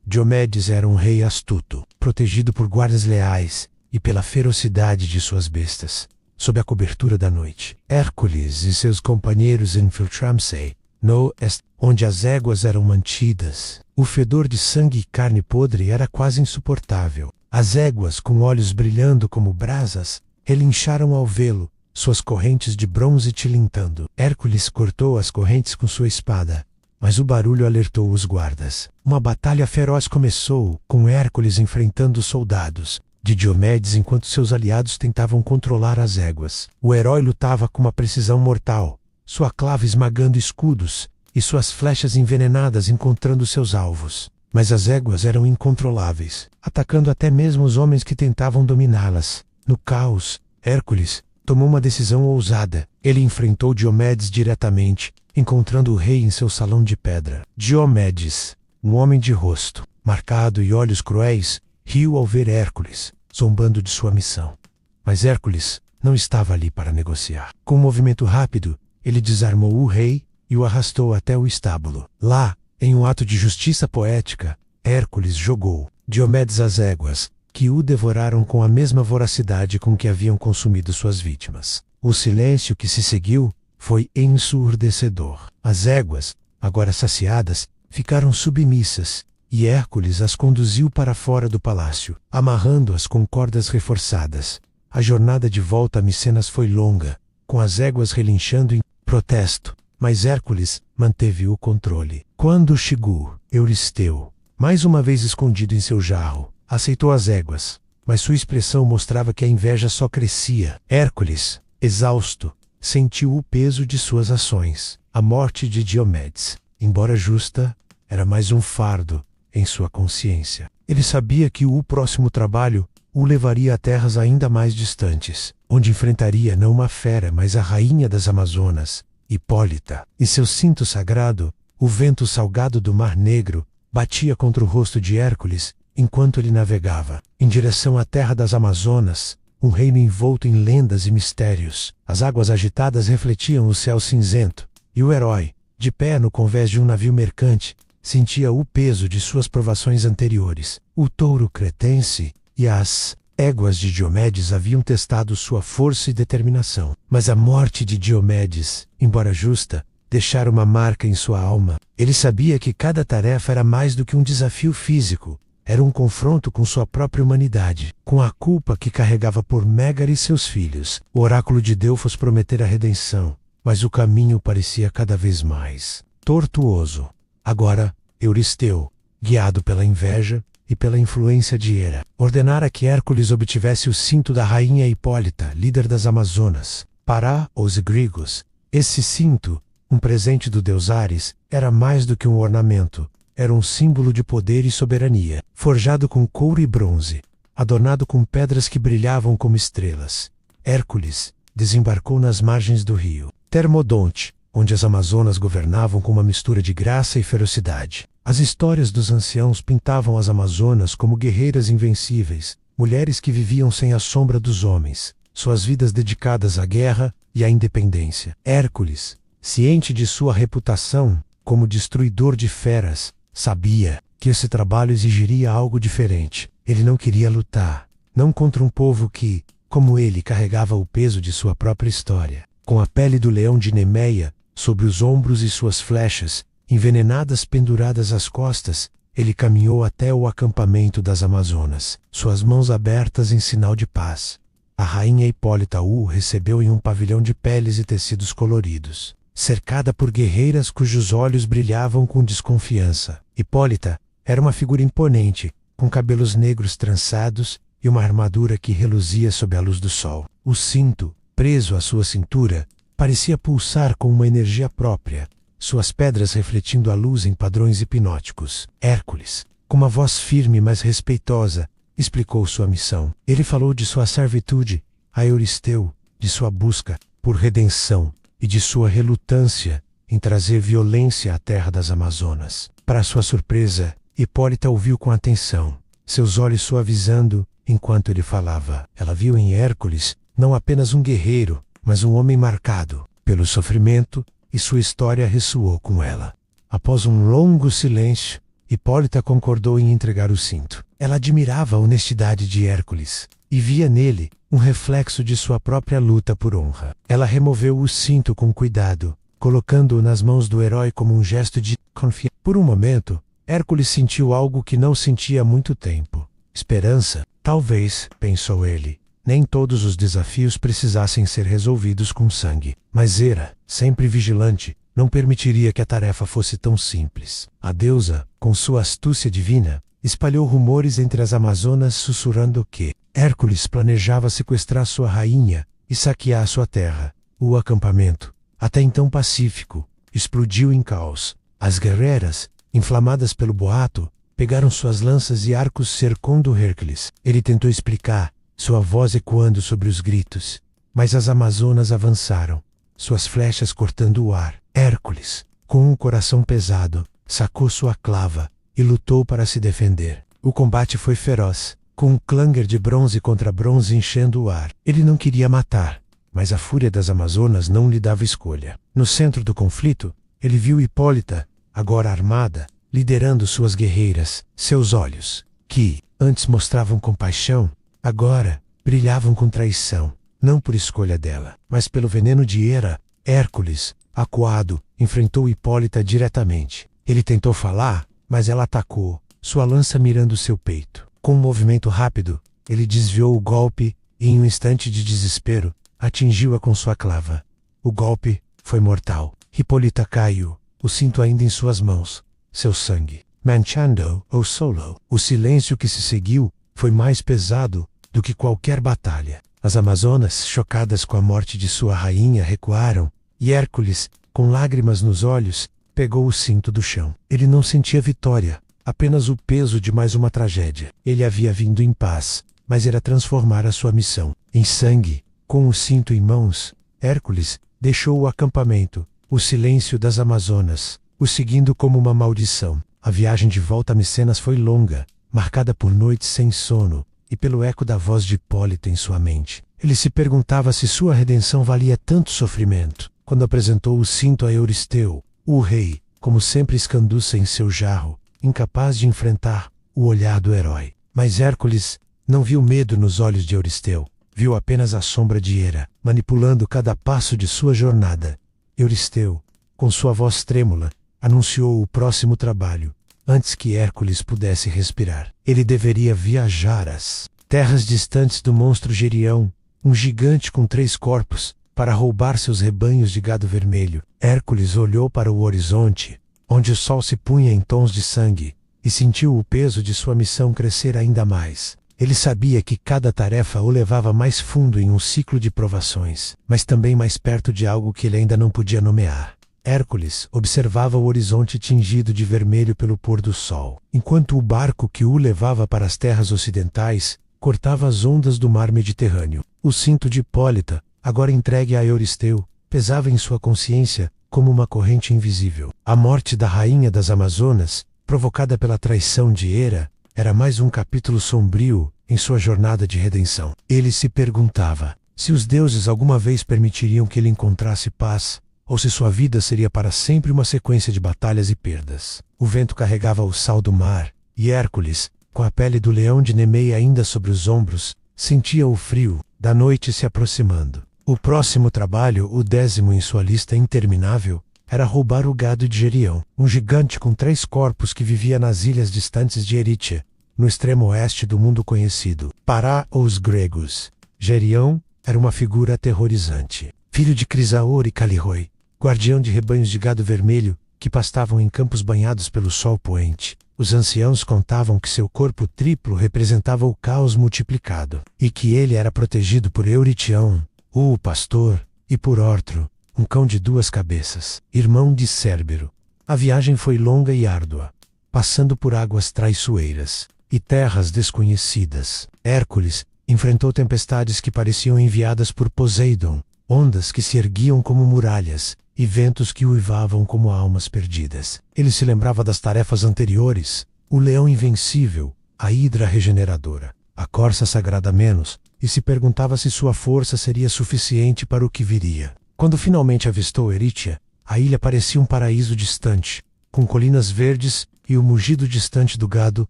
Diomedes era um rei astuto, protegido por guardas leais e pela ferocidade de suas bestas. Sob a cobertura da noite, Hércules e seus companheiros infiltraram-se no oeste, onde as éguas eram mantidas. O fedor de sangue e carne podre era quase insuportável. As éguas, com olhos brilhando como brasas, relincharam ao vê-lo, suas correntes de bronze tilintando. Hércules cortou as correntes com sua espada, mas o barulho alertou os guardas. Uma batalha feroz começou, com Hércules enfrentando os soldados de Diomedes enquanto seus aliados tentavam controlar as éguas. O herói lutava com uma precisão mortal, sua clava esmagando escudos e suas flechas envenenadas encontrando seus alvos. Mas as éguas eram incontroláveis, atacando até mesmo os homens que tentavam dominá-las. No caos, Hércules tomou uma decisão ousada. Ele enfrentou Diomedes diretamente, encontrando o rei em seu salão de pedra. Diomedes, um homem de rosto marcado e olhos cruéis, riu ao ver Hércules, zombando de sua missão. Mas Hércules não estava ali para negociar. Com um movimento rápido, ele desarmou o rei e o arrastou até o estábulo. Lá, em um ato de justiça poética, Hércules jogou Diomedes às éguas, que o devoraram com a mesma voracidade com que haviam consumido suas vítimas. O silêncio que se seguiu foi ensurdecedor. As éguas, agora saciadas, ficaram submissas, e Hércules as conduziu para fora do palácio, amarrando-as com cordas reforçadas. A jornada de volta a Micenas foi longa, com as éguas relinchando em protesto, mas Hércules manteve o controle. Quando chegou, Euristeu, mais uma vez escondido em seu jarro, aceitou as éguas, mas sua expressão mostrava que a inveja só crescia. Hércules, exausto, sentiu o peso de suas ações. A morte de Diomedes, embora justa, era mais um fardo em sua consciência. Ele sabia que o próximo trabalho o levaria a terras ainda mais distantes, onde enfrentaria não uma fera, mas a rainha das Amazonas, Hipólita. Em seu cinto sagrado, o vento salgado do Mar Negro batia contra o rosto de Hércules enquanto ele navegava. Em direção à terra das Amazonas, um reino envolto em lendas e mistérios. As águas agitadas refletiam o céu cinzento, e o herói, de pé no convés de um navio mercante, sentia o peso de suas provações anteriores. O touro cretense e as éguas de Diomedes haviam testado sua força e determinação. Mas a morte de Diomedes, embora justa, deixara uma marca em sua alma. Ele sabia que cada tarefa era mais do que um desafio físico. Era um confronto com sua própria humanidade, com a culpa que carregava por Megar e seus filhos. O oráculo de Delfos prometera a redenção, mas o caminho parecia cada vez mais tortuoso. Agora, Euristeu, guiado pela inveja e pela influência de Hera, ordenara que Hércules obtivesse o cinto da rainha Hipólita, líder das Amazonas. Para os gregos, esse cinto, um presente do deus Ares, era mais do que um ornamento. Era um símbolo de poder e soberania, forjado com couro e bronze, adornado com pedras que brilhavam como estrelas. Hércules desembarcou nas margens do rio Termodonte, onde as Amazonas governavam com uma mistura de graça e ferocidade. As histórias dos anciãos pintavam as Amazonas como guerreiras invencíveis, mulheres que viviam sem a sombra dos homens, suas vidas dedicadas à guerra e à independência. Hércules, ciente de sua reputação como destruidor de feras, sabia que esse trabalho exigiria algo diferente. Ele não queria lutar, não contra um povo que, como ele, carregava o peso de sua própria história. Com a pele do leão de Nemeia sobre os ombros e suas flechas, envenenadas penduradas às costas, ele caminhou até o acampamento das Amazonas, suas mãos abertas em sinal de paz. A rainha Hipólita o recebeu em um pavilhão de peles e tecidos coloridos, cercada por guerreiras cujos olhos brilhavam com desconfiança. Hipólita era uma figura imponente, com cabelos negros trançados e uma armadura que reluzia sob a luz do sol. O cinto, preso à sua cintura, parecia pulsar com uma energia própria, suas pedras refletindo a luz em padrões hipnóticos. Hércules, com uma voz firme mas respeitosa, explicou sua missão. Ele falou de sua servitude a Euristeu, de sua busca por redenção e de sua relutância em trazer violência à terra das Amazonas. Para sua surpresa, Hipólita ouviu com atenção, seus olhos suavizando enquanto ele falava. Ela viu em Hércules não apenas um guerreiro, mas um homem marcado pelo sofrimento, e sua história ressoou com ela. Após um longo silêncio, Hipólita concordou em entregar o cinto. Ela admirava a honestidade de Hércules e via nele um reflexo de sua própria luta por honra. Ela removeu o cinto com cuidado, colocando-o nas mãos do herói como um gesto de confiança. Por um momento, Hércules sentiu algo que não sentia há muito tempo. Esperança. Talvez, pensou ele, nem todos os desafios precisassem ser resolvidos com sangue. Mas Hera, sempre vigilante, não permitiria que a tarefa fosse tão simples. A deusa, com sua astúcia divina, espalhou rumores entre as Amazonas sussurrando que Hércules planejava sequestrar sua rainha e saquear sua terra. O acampamento, até então pacífico, explodiu em caos. As guerreiras, inflamadas pelo boato, pegaram suas lanças e arcos cercando Hércules. Ele tentou explicar, sua voz ecoando sobre os gritos. Mas as Amazonas avançaram, suas flechas cortando o ar. Hércules, com um coração pesado, sacou sua clava e lutou para se defender. O combate foi feroz, com um clanger de bronze contra bronze enchendo o ar. Ele não queria matar, mas a fúria das Amazonas não lhe dava escolha. No centro do conflito, ele viu Hipólita, agora armada, liderando suas guerreiras. Seus olhos, que antes mostravam compaixão, agora brilhavam com traição, não por escolha dela, mas pelo veneno de Hera. Hércules, acuado, enfrentou Hipólita diretamente. Ele tentou falar, mas ela atacou, sua lança mirando seu peito. Com um movimento rápido, ele desviou o golpe e, em um instante de desespero, atingiu-a com sua clava. O golpe foi mortal. Hipólita caiu, o cinto ainda em suas mãos, seu sangue manchando o solo. O silêncio que se seguiu foi mais pesado do que qualquer batalha. As Amazonas, chocadas com a morte de sua rainha, recuaram, e Hércules, com lágrimas nos olhos, pegou o cinto do chão. Ele não sentia vitória, apenas o peso de mais uma tragédia. Ele havia vindo em paz, mas era transformar a sua missão em sangue. Com o cinto em mãos, Hércules deixou o acampamento, o silêncio das Amazonas, o seguindo como uma maldição. A viagem de volta a Micenas foi longa, marcada por noites sem sono e pelo eco da voz de Hipólita em sua mente. Ele se perguntava se sua redenção valia tanto sofrimento. Quando apresentou o cinto a Euristeu, o rei, como sempre escanduça em seu jarro, incapaz de enfrentar o olhar do herói. Mas Hércules não viu medo nos olhos de Euristeu, viu apenas a sombra de Hera, manipulando cada passo de sua jornada. Euristeu, com sua voz trêmula, anunciou o próximo trabalho, antes que Hércules pudesse respirar. Ele deveria viajar às terras distantes do monstro Gerião, um gigante com 3 corpos, para roubar seus rebanhos de gado vermelho. Hércules olhou para o horizonte, onde o sol se punha em tons de sangue, e sentiu o peso de sua missão crescer ainda mais. Ele sabia que cada tarefa o levava mais fundo em um ciclo de provações, mas também mais perto de algo que ele ainda não podia nomear. Hércules observava o horizonte tingido de vermelho pelo pôr do sol, enquanto o barco que o levava para as terras ocidentais cortava as ondas do mar Mediterrâneo. O cinto de Hipólita, agora entregue a Euristeu, pesava em sua consciência como uma corrente invisível. A morte da rainha das Amazonas, provocada pela traição de Hera, era mais um capítulo sombrio em sua jornada de redenção. Ele se perguntava se os deuses alguma vez permitiriam que ele encontrasse paz, ou se sua vida seria para sempre uma sequência de batalhas e perdas. O vento carregava o sal do mar, e Hércules, com a pele do leão de Nemei ainda sobre os ombros, sentia o frio da noite se aproximando. O próximo trabalho, o 10º em sua lista interminável, era roubar o gado de Gerião, um gigante com 3 corpos que vivia nas ilhas distantes de Erítia, no extremo oeste do mundo conhecido para os gregos. Gerião era uma figura aterrorizante. Filho de Crisaor e Calirroi, guardião de rebanhos de gado vermelho que pastavam em campos banhados pelo sol poente. Os anciãos contavam que seu corpo triplo representava o caos multiplicado, e que ele era protegido por Euritião, o pastor, e por Ortro, um cão de 2 cabeças, irmão de Cérbero. A viagem foi longa e árdua, passando por águas traiçoeiras e terras desconhecidas. Hércules enfrentou tempestades que pareciam enviadas por Poseidon, ondas que se erguiam como muralhas e ventos que uivavam como almas perdidas. Ele se lembrava das tarefas anteriores: o leão invencível, a hidra regeneradora, a corça sagrada Menos, e se perguntava se sua força seria suficiente para o que viria. Quando finalmente avistou Erítia, a ilha parecia um paraíso distante, com colinas verdes e o mugido distante do gado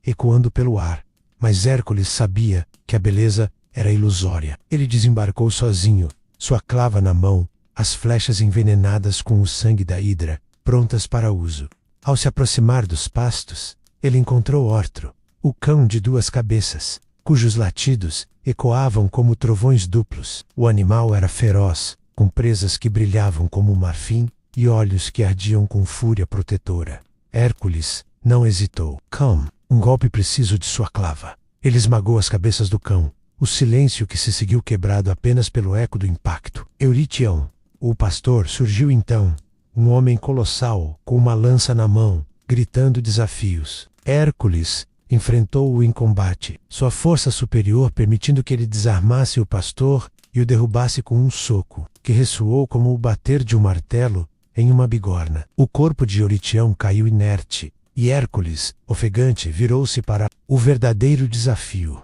ecoando pelo ar. Mas Hércules sabia que a beleza era ilusória. Ele desembarcou sozinho, sua clava na mão, as flechas envenenadas com o sangue da hidra, prontas para uso. Ao se aproximar dos pastos, ele encontrou Ortro, o cão de 2 cabeças, cujos latidos ecoavam como trovões duplos. O animal era feroz, com presas que brilhavam como marfim e olhos que ardiam com fúria protetora. Hércules não hesitou. Come! Um golpe preciso de sua clava. Ele esmagou as cabeças do cão, o silêncio que se seguiu quebrado apenas pelo eco do impacto. Euritião, o pastor, surgiu então, um homem colossal, com uma lança na mão, gritando desafios. Hércules enfrentou-o em combate, sua força superior permitindo que ele desarmasse o pastor e o derrubasse com um soco, que ressoou como o bater de um martelo em uma bigorna. O corpo de Euritião caiu inerte, e Hércules, ofegante, virou-se para o verdadeiro desafio.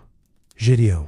Gerião.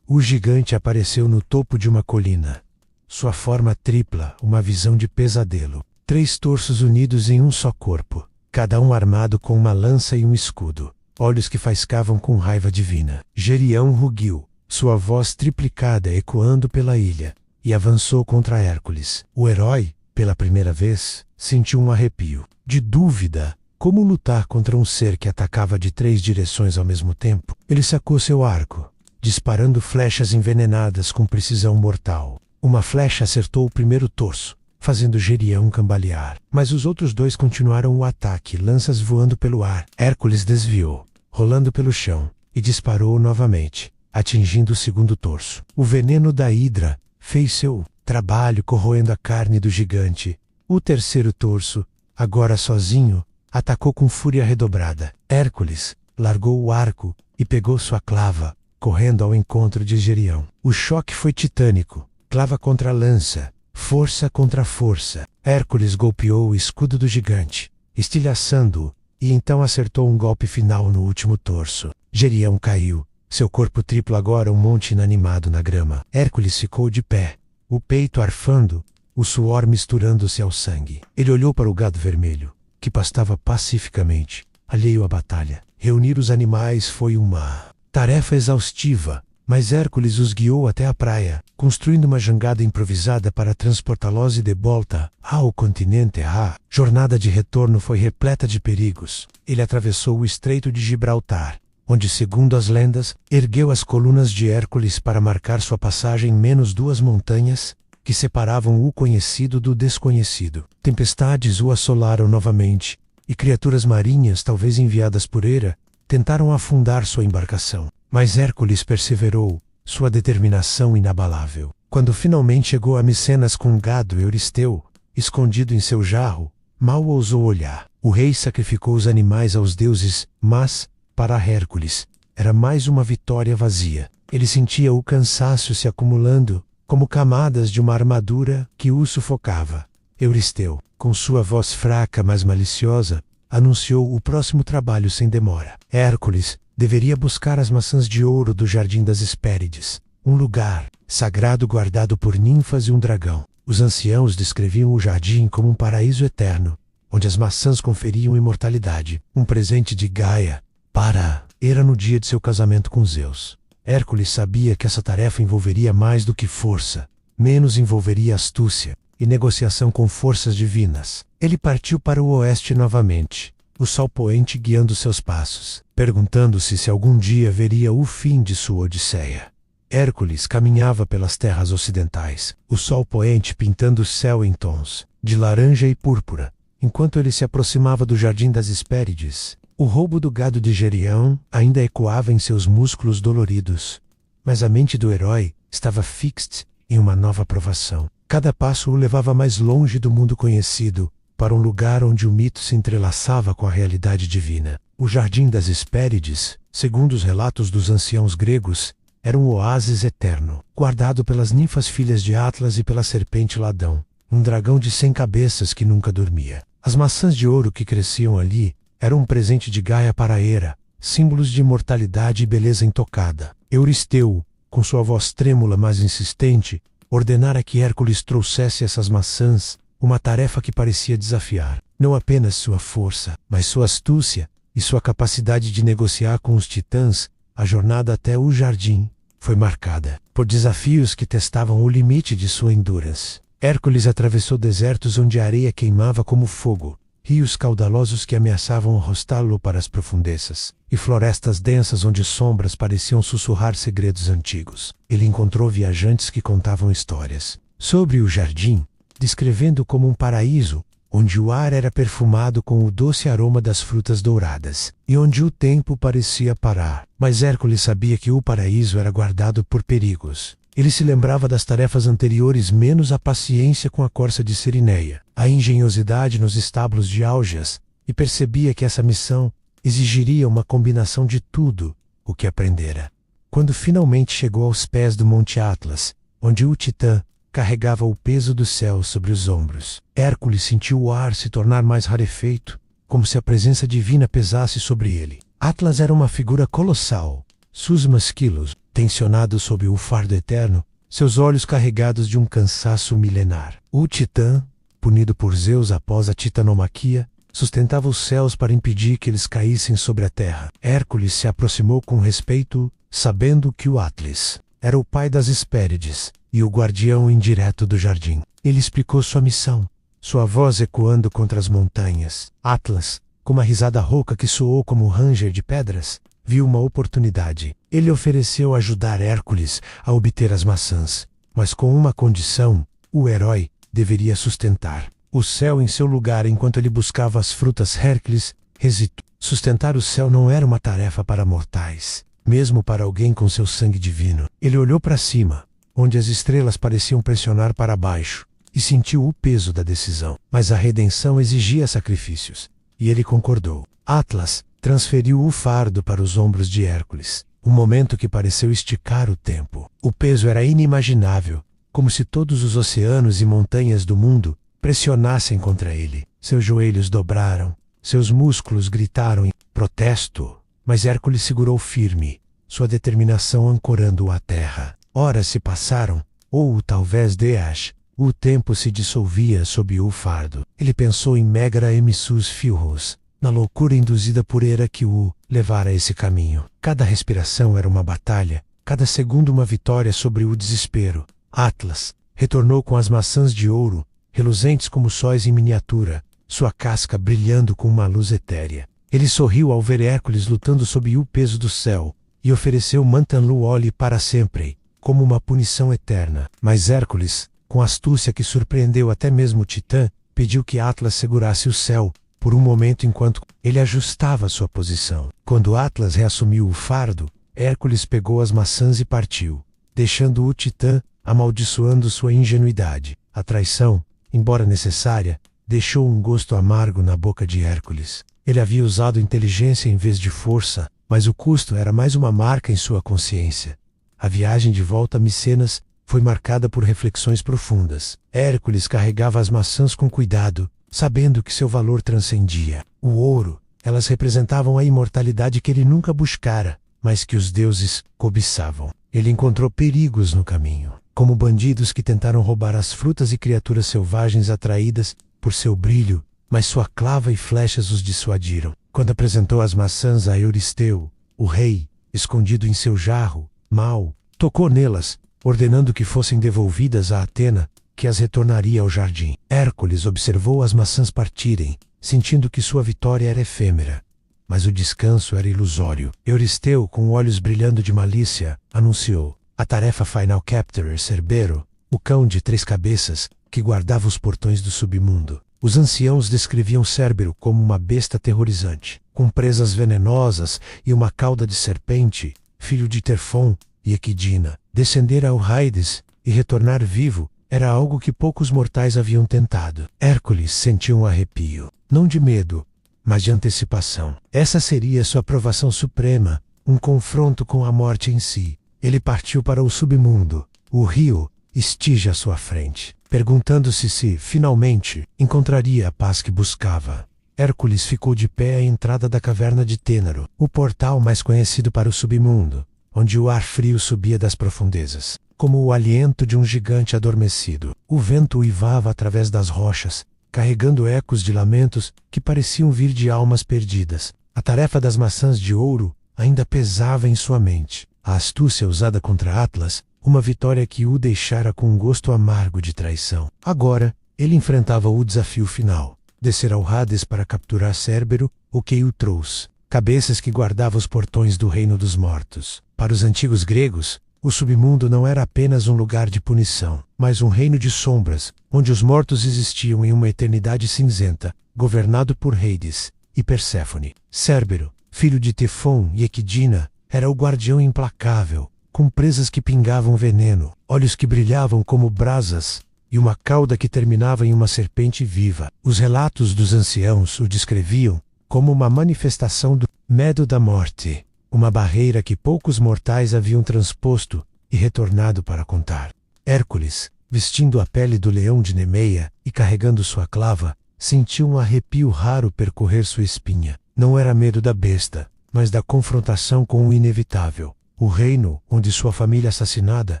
O gigante apareceu no topo de uma colina. Sua forma tripla, uma visão de pesadelo. 3 torsos unidos em um só corpo, cada um armado com uma lança e um escudo. Olhos que faiscavam com raiva divina. Gerião rugiu, sua voz triplicada ecoando pela ilha, e avançou contra Hércules. O herói, pela primeira vez, sentiu um arrepio. De dúvida. Como lutar contra um ser que atacava de 3 direções ao mesmo tempo? Ele sacou seu arco, disparando flechas envenenadas com precisão mortal. Uma flecha acertou o primeiro torso, fazendo Gerião cambalear. Mas os outros 2 continuaram o ataque, lanças voando pelo ar. Hércules desviou, rolando pelo chão, e disparou novamente, atingindo o segundo torso. O veneno da hidra fez seu trabalho corroendo a carne do gigante. O terceiro torso, agora sozinho, atacou com fúria redobrada. Hércules largou o arco e pegou sua clava, correndo ao encontro de Gerião. O choque foi titânico, clava contra lança, força contra força. Hércules golpeou o escudo do gigante, estilhaçando-o, e então acertou um golpe final no último torso. Gerião caiu, seu corpo triplo agora um monte inanimado na grama. Hércules ficou de pé, o peito arfando, o suor misturando-se ao sangue. Ele olhou para o gado vermelho, que pastava pacificamente, alheio à batalha. Reunir os animais foi uma tarefa exaustiva, mas Hércules os guiou até a praia, construindo uma jangada improvisada para transportá-los de volta ao continente. A jornada de retorno foi repleta de perigos. Ele atravessou o Estreito de Gibraltar, onde, segundo as lendas, ergueu as colunas de Hércules para marcar sua passagem menos duas montanhas que separavam o conhecido do desconhecido. Tempestades o assolaram novamente, e criaturas marinhas, talvez enviadas por Hera, tentaram afundar sua embarcação. Mas Hércules perseverou, sua determinação inabalável. Quando finalmente chegou a Micenas com gado, Euristeu, escondido em seu jarro, mal ousou olhar. O rei sacrificou os animais aos deuses, mas, para Hércules, era mais uma vitória vazia. Ele sentia o cansaço se acumulando, como camadas de uma armadura que o sufocava. Euristeu, com sua voz fraca mas maliciosa, anunciou o próximo trabalho sem demora. Hércules deveria buscar as maçãs de ouro do Jardim das Hespérides, um lugar sagrado guardado por ninfas e um dragão. Os anciãos descreviam o jardim como um paraíso eterno, onde as maçãs conferiam imortalidade, um presente de Gaia para Hera no dia de seu casamento com Zeus. Hércules sabia que essa tarefa envolveria mais do que força, menos envolveria astúcia e negociação com forças divinas. Ele partiu para o oeste novamente, o sol poente guiando seus passos, perguntando-se se algum dia veria o fim de sua odisseia. Hércules caminhava pelas terras ocidentais, o sol poente pintando o céu em tons de laranja e púrpura. Enquanto ele se aproximava do Jardim das Hespérides, o roubo do gado de Gerião ainda ecoava em seus músculos doloridos. Mas a mente do herói estava fixa em uma nova provação. Cada passo o levava mais longe do mundo conhecido, para um lugar onde o mito se entrelaçava com a realidade divina. O Jardim das Hespérides, segundo os relatos dos anciãos gregos, era um oásis eterno, guardado pelas ninfas filhas de Atlas e pela serpente Ladão, um dragão de 100 cabeças que nunca dormia. As maçãs de ouro que cresciam ali eram um presente de Gaia para Hera, símbolos de imortalidade e beleza intocada. Euristeu, com sua voz trêmula mas insistente, ordenara que Hércules trouxesse essas maçãs, uma tarefa que parecia desafiar não apenas sua força, mas sua astúcia e sua capacidade de negociar com os titãs. A jornada até o jardim foi marcada por desafios que testavam o limite de sua endurance. Hércules atravessou desertos onde a areia queimava como fogo, rios caudalosos que ameaçavam arrastá-lo para as profundezas, e florestas densas onde sombras pareciam sussurrar segredos antigos. Ele encontrou viajantes que contavam histórias sobre o jardim, descrevendo como um paraíso, onde o ar era perfumado com o doce aroma das frutas douradas, e onde o tempo parecia parar. Mas Hércules sabia que o paraíso era guardado por perigos. Ele se lembrava das tarefas anteriores, menos a paciência com a corça de Cerineia, a engenhosidade nos estábulos de Álgias, e percebia que essa missão exigiria uma combinação de tudo o que aprendera. Quando finalmente chegou aos pés do Monte Atlas, onde o Titã carregava o peso do céu sobre os ombros, Hércules sentiu o ar se tornar mais rarefeito, como se a presença divina pesasse sobre ele. Atlas era uma figura colossal, seus musculos tensionados sob o fardo eterno, seus olhos carregados de um cansaço milenar. O Titã, punido por Zeus após a titanomaquia, sustentava os céus para impedir que eles caíssem sobre a terra. Hércules se aproximou com respeito, sabendo que o Atlas era o pai das Hespérides e o guardião indireto do jardim. Ele explicou sua missão, sua voz ecoando contra as montanhas. Atlas, com uma risada rouca que soou como um ranger de pedras, viu uma oportunidade. Ele ofereceu ajudar Hércules a obter as maçãs, mas com uma condição: o herói deveria sustentar o céu em seu lugar enquanto ele buscava as frutas. Hércules hesitou. Sustentar o céu não era uma tarefa para mortais, mesmo para alguém com seu sangue divino. Ele olhou para cima, onde as estrelas pareciam pressionar para baixo, e sentiu o peso da decisão. Mas a redenção exigia sacrifícios, e ele concordou. Atlas transferiu o fardo para os ombros de Hércules, um momento que pareceu esticar o tempo. O peso era inimaginável, como se todos os oceanos e montanhas do mundo pressionassem contra ele. Seus joelhos dobraram, seus músculos gritaram em protesto, mas Hércules segurou firme, sua determinação ancorando-o à terra. Horas se passaram, ou talvez dias. O tempo se dissolvia sob o fardo. Ele pensou em Megara e seus filhos, na loucura induzida por Hera que o levara a esse caminho. Cada respiração era uma batalha, cada segundo uma vitória sobre o desespero. Atlas retornou com as maçãs de ouro, reluzentes como sóis em miniatura, sua casca brilhando com uma luz etérea. Ele sorriu ao ver Hércules lutando sob o peso do céu, e ofereceu Mantanlu-Oli para sempre, como uma punição eterna. Mas Hércules, com astúcia que surpreendeu até mesmo Titã, pediu que Atlas segurasse o céu, por um momento enquanto ele ajustava sua posição. Quando Atlas reassumiu o fardo, Hércules pegou as maçãs e partiu, deixando o Titã amaldiçoando sua ingenuidade. A traição, embora necessária, deixou um gosto amargo na boca de Hércules. Ele havia usado inteligência em vez de força, mas o custo era mais uma marca em sua consciência. A viagem de volta a Micenas foi marcada por reflexões profundas. Hércules carregava as maçãs com cuidado, sabendo que seu valor transcendia o ouro. Elas representavam a imortalidade que ele nunca buscara, mas que os deuses cobiçavam. Ele encontrou perigos no caminho, como bandidos que tentaram roubar as frutas e criaturas selvagens atraídas por seu brilho, mas sua clava e flechas os dissuadiram. Quando apresentou as maçãs a Euristeu, o rei, escondido em seu jarro, mau, tocou nelas, ordenando que fossem devolvidas a Atena, que as retornaria ao jardim. Hércules observou as maçãs partirem, sentindo que sua vitória era efêmera. Mas o descanso era ilusório. Euristeu, com olhos brilhando de malícia, anunciou: a tarefa final capturer Cerbero, o cão de 3 cabeças, que guardava os portões do submundo. Os anciãos descreviam Cérbero como uma besta aterrorizante, com presas venenosas e uma cauda de serpente, filho de Terfon e Equidna. Descender ao Hades e retornar vivo era algo que poucos mortais haviam tentado. Hércules sentiu um arrepio, não de medo, mas de antecipação. Essa seria sua provação suprema, um confronto com a morte em si. Ele partiu para o submundo, o rio Estige à sua frente, perguntando-se se, finalmente, encontraria a paz que buscava. Hércules ficou de pé à entrada da caverna de Tênaro, o portal mais conhecido para o submundo, onde o ar frio subia das profundezas, como o aliento de um gigante adormecido. O vento uivava através das rochas, carregando ecos de lamentos que pareciam vir de almas perdidas. A tarefa das maçãs de ouro ainda pesava em sua mente. A astúcia usada contra Atlas, uma vitória que o deixara com um gosto amargo de traição. Agora, ele enfrentava o desafio final: descer ao Hades para capturar Cérbero, o que o trouxe. Cabeças que guardava os portões do reino dos mortos. Para os antigos gregos, o submundo não era apenas um lugar de punição, mas um reino de sombras, onde os mortos existiam em uma eternidade cinzenta, governado por Hades e Perséfone. Cérbero, filho de Tefon e Equidna, era o guardião implacável, com presas que pingavam veneno, olhos que brilhavam como brasas e uma cauda que terminava em uma serpente viva. Os relatos dos anciãos o descreviam como uma manifestação do medo da morte, uma barreira que poucos mortais haviam transposto e retornado para contar. Hércules, vestindo a pele do leão de Nemeia e carregando sua clava, sentiu um arrepio raro percorrer sua espinha. Não era medo da besta, mas da confrontação com o inevitável. O reino, onde sua família assassinada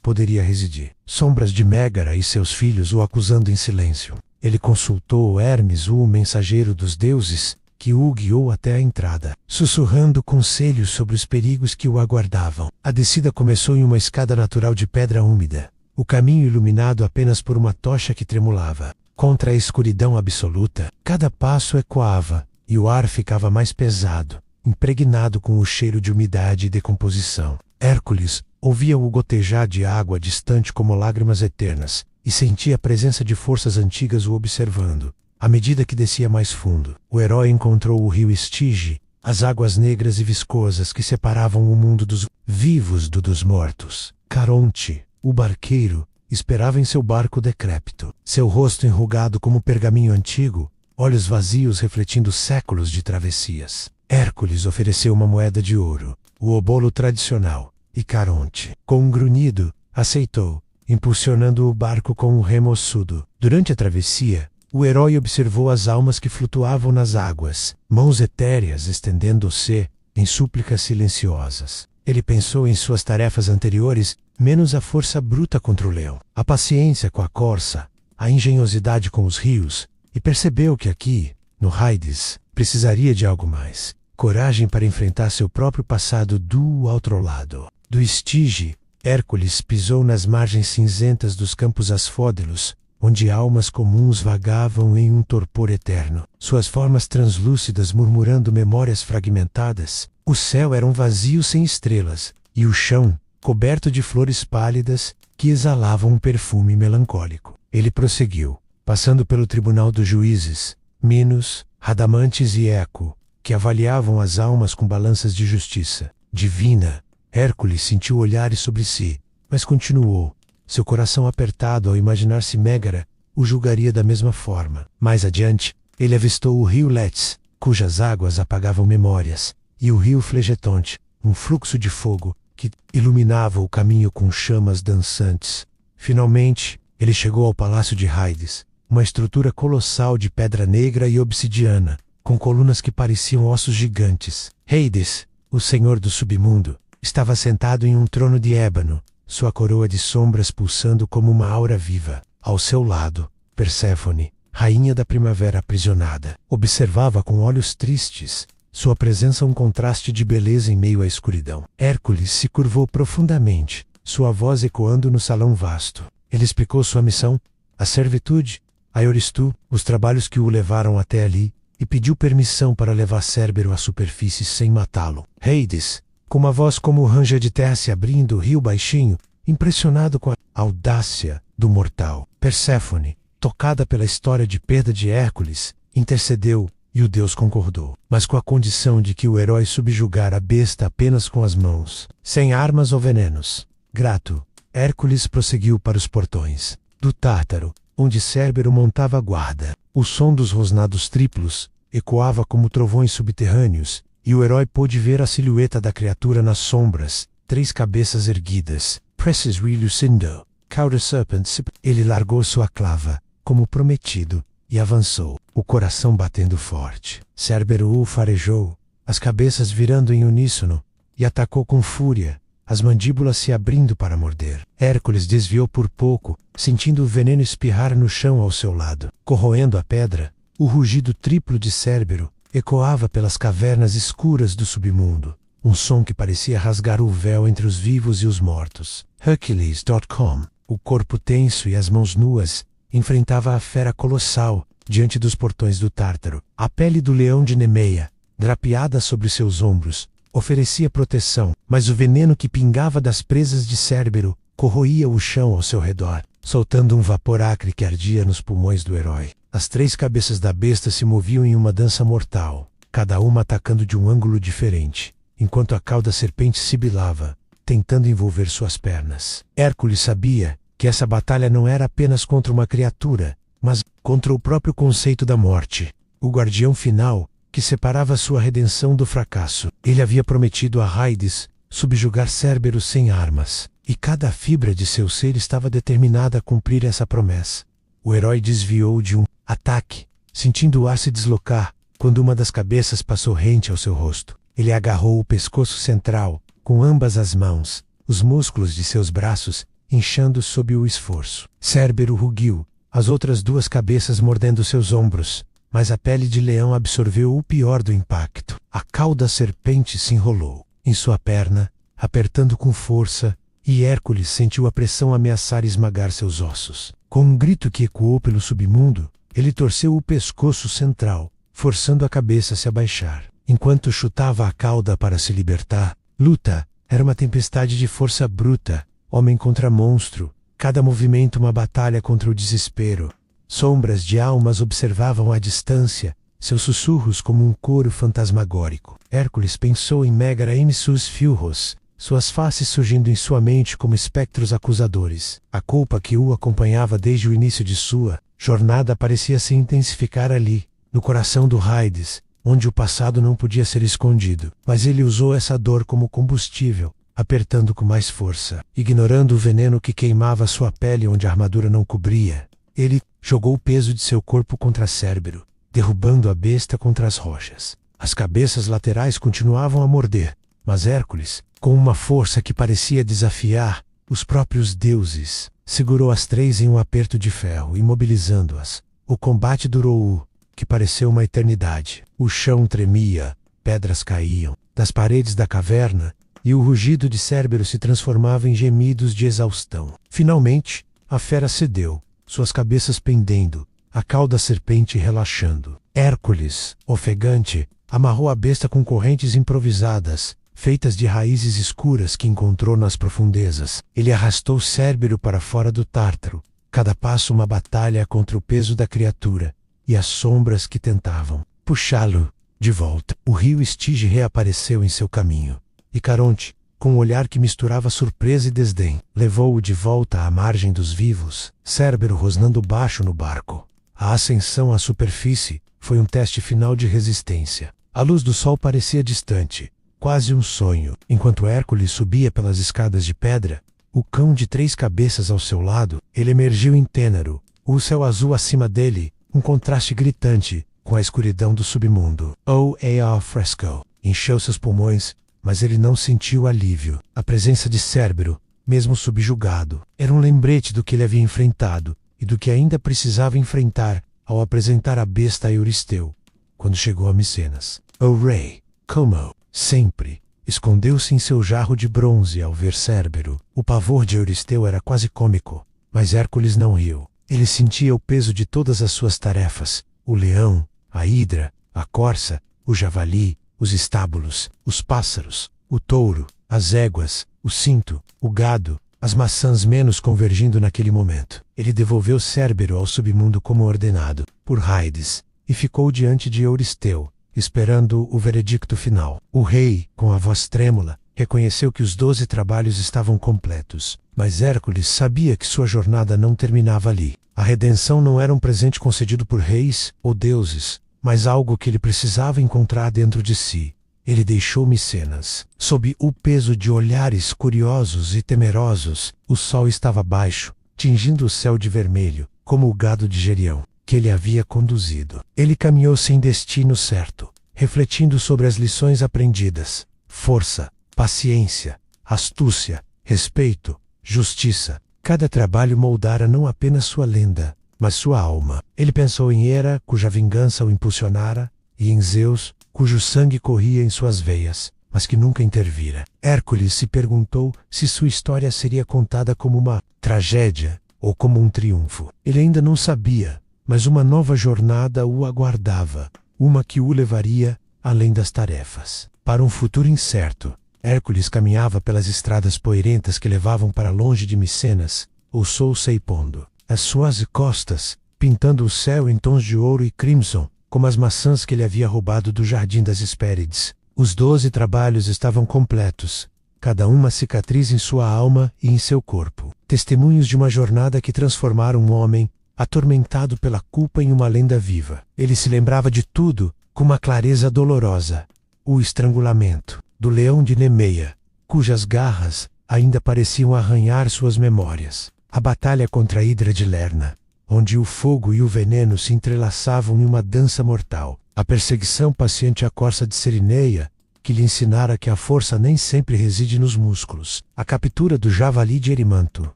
poderia residir. Sombras de Mégara e seus filhos o acusando em silêncio. Ele consultou Hermes, o mensageiro dos deuses, que o guiou até a entrada, sussurrando conselhos sobre os perigos que o aguardavam. A descida começou em uma escada natural de pedra úmida, o caminho iluminado apenas por uma tocha que tremulava. Contra a escuridão absoluta, cada passo ecoava, e o ar ficava mais pesado, impregnado com o cheiro de umidade e decomposição. Hércules ouvia o gotejar de água distante como lágrimas eternas, e sentia a presença de forças antigas o observando. À medida que descia mais fundo, o herói encontrou o rio Estige, as águas negras e viscosas que separavam o mundo dos vivos do dos mortos. Caronte, o barqueiro, esperava em seu barco decrépito, seu rosto enrugado como pergaminho antigo, olhos vazios refletindo séculos de travessias. Hércules ofereceu uma moeda de ouro, o obolo tradicional, e Caronte, com um grunhido, aceitou, impulsionando o barco com o remo ossudo. Durante a travessia, o herói observou as almas que flutuavam nas águas, mãos etéreas estendendo-se em súplicas silenciosas. Ele pensou em suas tarefas anteriores, menos a força bruta contra o leão, a paciência com a corça, a engenhosidade com os rios, e percebeu que aqui, no Hades, precisaria de algo mais. Coragem para enfrentar seu próprio passado do outro lado. Do Estige, Hércules pisou nas margens cinzentas dos campos asfódelos, onde almas comuns vagavam em um torpor eterno. Suas formas translúcidas murmurando memórias fragmentadas. O céu era um vazio sem estrelas, e o chão, coberto de flores pálidas, que exalavam um perfume melancólico. Ele prosseguiu, passando pelo tribunal dos juízes, Minos, Radamantes e Eco, que avaliavam as almas com balanças de justiça divina. Hércules sentiu olhares sobre si, mas continuou, seu coração apertado ao imaginar-se Mégara o julgaria da mesma forma. Mais adiante, ele avistou o rio Létis, cujas águas apagavam memórias, e o rio Flegetonte, um fluxo de fogo que iluminava o caminho com chamas dançantes. Finalmente, ele chegou ao palácio de Hades, uma estrutura colossal de pedra negra e obsidiana, com colunas que pareciam ossos gigantes. Hades, o senhor do submundo, estava sentado em um trono de ébano, sua coroa de sombras pulsando como uma aura viva. Ao seu lado, Perséfone, rainha da primavera aprisionada, observava com olhos tristes, sua presença um contraste de beleza em meio à escuridão. Hércules se curvou profundamente, sua voz ecoando no salão vasto. Ele explicou sua missão, a servitude, a Euristu, os trabalhos que o levaram até ali, e pediu permissão para levar Cérbero à superfície sem matá-lo. Hades, com uma voz como ranger de terra se abrindo, riu baixinho, impressionado com a audácia do mortal. Perséfone, tocada pela história de perda de Hércules, intercedeu, e o deus concordou, mas com a condição de que o herói subjugara a besta apenas com as mãos, sem armas ou venenos. Grato, Hércules prosseguiu para os portões do Tártaro, onde Cérbero montava a guarda. O som dos rosnados triplos ecoava como trovões subterrâneos, e o herói pôde ver a silhueta da criatura nas sombras, 3 cabeças erguidas. Preces relucindo, Cauda Serpent. Ele largou sua clava, como prometido, e avançou, o coração batendo forte. Cérbero o farejou, as cabeças virando em uníssono, e atacou com fúria, as mandíbulas se abrindo para morder. Hércules desviou por pouco, sentindo o veneno espirrar no chão ao seu lado. Corroendo a pedra, o rugido triplo de Cérbero ecoava pelas cavernas escuras do submundo, um som que parecia rasgar o véu entre os vivos e os mortos. Hercules.com, o corpo tenso e as mãos nuas, enfrentava a fera colossal diante dos portões do Tártaro. A pele do leão de Nemeia, drapeada sobre seus ombros, oferecia proteção, mas o veneno que pingava das presas de Cérbero corroía o chão ao seu redor, soltando um vapor acre que ardia nos pulmões do herói. As 3 cabeças da besta se moviam em uma dança mortal, cada uma atacando de um ângulo diferente, enquanto a cauda serpente sibilava, tentando envolver suas pernas. Hércules sabia que essa batalha não era apenas contra uma criatura, mas contra o próprio conceito da morte, o guardião final, que separava sua redenção do fracasso. Ele havia prometido a Hades subjugar Cérbero sem armas, e cada fibra de seu ser estava determinada a cumprir essa promessa. O herói desviou de um ataque, sentindo o ar se deslocar, quando uma das cabeças passou rente ao seu rosto. Ele agarrou o pescoço central, com ambas as mãos, os músculos de seus braços inchando sob o esforço. Cérbero rugiu, as outras 2 cabeças mordendo seus ombros, mas a pele de leão absorveu o pior do impacto. A cauda serpente se enrolou em sua perna, apertando com força, e Hércules sentiu a pressão ameaçar esmagar seus ossos. Com um grito que ecoou pelo submundo, ele torceu o pescoço central, forçando a cabeça a se abaixar. Enquanto chutava a cauda para se libertar, luta era uma tempestade de força bruta, homem contra monstro, cada movimento uma batalha contra o desespero. Sombras de almas observavam à distância, seus sussurros como um coro fantasmagórico. Hércules pensou em Mégara e seus filhos, suas faces surgindo em sua mente como espectros acusadores. A culpa que o acompanhava desde o início de sua jornada parecia se intensificar ali, no coração do Hades, onde o passado não podia ser escondido. Mas ele usou essa dor como combustível, apertando com mais força. Ignorando o veneno que queimava sua pele onde a armadura não cobria, ele jogou o peso de seu corpo contra Cérbero, derrubando a besta contra as rochas. As cabeças laterais continuavam a morder, Mas Hércules, com uma força que parecia desafiar os próprios deuses, segurou as três em um aperto de ferro, imobilizando-as. O combate durou que pareceu uma eternidade. O chão tremia, pedras caíam das paredes da caverna, e o rugido de Cérbero se transformava em gemidos de exaustão. Finalmente, a fera cedeu, suas cabeças pendendo, a cauda serpente relaxando. Hércules, ofegante, amarrou a besta com correntes improvisadas, feitas de raízes escuras que encontrou nas profundezas. Ele arrastou Cérbero para fora do Tártaro, cada passo uma batalha contra o peso da criatura e as sombras que tentavam puxá-lo de volta. O rio Estige reapareceu em seu caminho, e Caronte, com um olhar que misturava surpresa e desdém, levou-o de volta à margem dos vivos, Cérbero rosnando baixo no barco. A ascensão à superfície foi um teste final de resistência. A luz do sol parecia distante, quase um sonho. Enquanto Hércules subia pelas escadas de pedra, o cão de três cabeças ao seu lado, ele emergiu em Tênaro, o céu azul acima dele, um contraste gritante com a escuridão do submundo. Ao fresco encheu seus pulmões, mas ele não sentiu alívio. A presença de Cérbero, mesmo subjugado, era um lembrete do que ele havia enfrentado e do que ainda precisava enfrentar ao apresentar a besta a Euristeu, quando chegou a Micenas. O rei, como sempre, escondeu-se em seu jarro de bronze ao ver Cérbero. O pavor de Euristeu era quase cômico, mas Hércules não riu. Ele sentia o peso de todas as suas tarefas: o leão, a hidra, a corça, o javali, os estábulos, os pássaros, o touro, as éguas, o cinto, o gado, as maçãs menos convergindo naquele momento. Ele devolveu Cérbero ao submundo como ordenado por Hades, e ficou diante de Euristeu, esperando o veredicto final. O rei, com a voz trêmula, reconheceu que os 12 trabalhos estavam completos, mas Hércules sabia que sua jornada não terminava ali. A redenção não era um presente concedido por reis ou deuses, mas algo que ele precisava encontrar dentro de si. Ele deixou Micenas. Sob o peso de olhares curiosos e temerosos, o sol estava baixo, tingindo o céu de vermelho, como o gado de Gerião, que ele havia conduzido. Ele caminhou sem destino certo, refletindo sobre as lições aprendidas: força, paciência, astúcia, respeito, justiça. Cada trabalho moldara não apenas sua lenda, mas sua alma. Ele pensou em Hera, cuja vingança o impulsionara, e em Zeus, cujo sangue corria em suas veias, mas que nunca intervira. Hércules se perguntou se sua história seria contada como uma tragédia ou como um triunfo. Ele ainda não sabia, mas uma nova jornada o aguardava, uma que o levaria além das tarefas, para um futuro incerto. Hércules caminhava pelas estradas poeirentas que levavam para longe de Micenas, o sol se pondo. As suas costas, pintando o céu em tons de ouro e crimson, como as maçãs que ele havia roubado do jardim das Hespérides. Os 12 trabalhos estavam completos, cada uma cicatriz em sua alma e em seu corpo. Testemunhos de uma jornada que transformara um homem, atormentado pela culpa, em uma lenda viva. Ele se lembrava de tudo com uma clareza dolorosa. O estrangulamento do leão de Nemeia, cujas garras ainda pareciam arranhar suas memórias. A batalha contra a Hidra de Lerna, onde o fogo e o veneno se entrelaçavam em uma dança mortal. A perseguição paciente à corça de Cerineia, que lhe ensinara que a força nem sempre reside nos músculos. A captura do javali de Erimanto,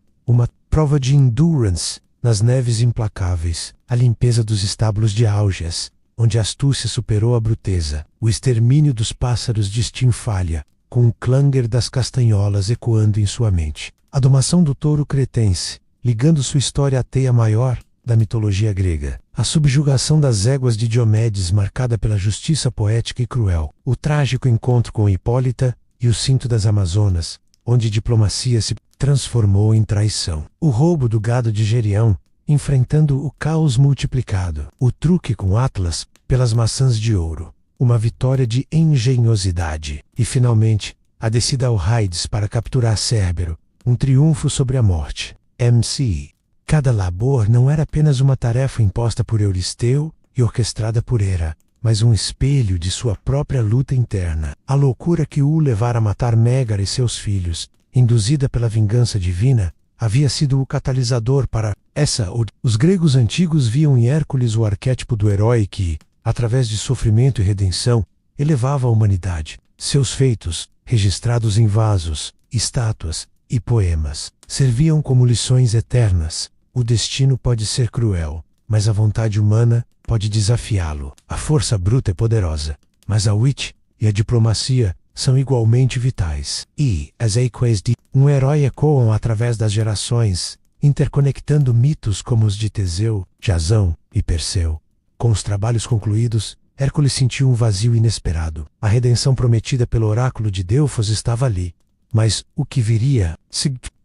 uma prova de endurance nas neves implacáveis. A limpeza dos estábulos de Áugeas, onde a astúcia superou a bruteza. O extermínio dos pássaros de Stinfália, com o clanger das castanholas ecoando em sua mente. A domação do touro cretense, ligando sua história à teia maior da mitologia grega. A subjugação das éguas de Diomedes, marcada pela justiça poética e cruel. O trágico encontro com Hipólita e o cinto das Amazonas, onde diplomacia se transformou em traição. O roubo do gado de Gerião, enfrentando o caos multiplicado. O truque com Atlas pelas maçãs de ouro. Uma vitória de engenhosidade. E finalmente, a descida ao Hades para capturar Cérbero. Um triunfo sobre a morte. MC. Cada labor não era apenas uma tarefa imposta por Euristeu e orquestrada por Hera, mas um espelho de sua própria luta interna. A loucura que o levara a matar Mégara e seus filhos, induzida pela vingança divina, havia sido o catalisador para essa. Os gregos antigos viam em Hércules o arquétipo do herói que, através de sofrimento e redenção, elevava a humanidade. Seus feitos, registrados em vasos, estátuas e poemas, serviam como lições eternas. O destino pode ser cruel, mas a vontade humana pode desafiá-lo. A força bruta é poderosa, mas a wit e a diplomacia são igualmente vitais. E, as equais de um herói ecoam através das gerações, interconectando mitos como os de Teseu, Jasão e Perseu. Com os trabalhos concluídos, Hércules sentiu um vazio inesperado. A redenção prometida pelo oráculo de Delfos estava ali. Mas o que viria?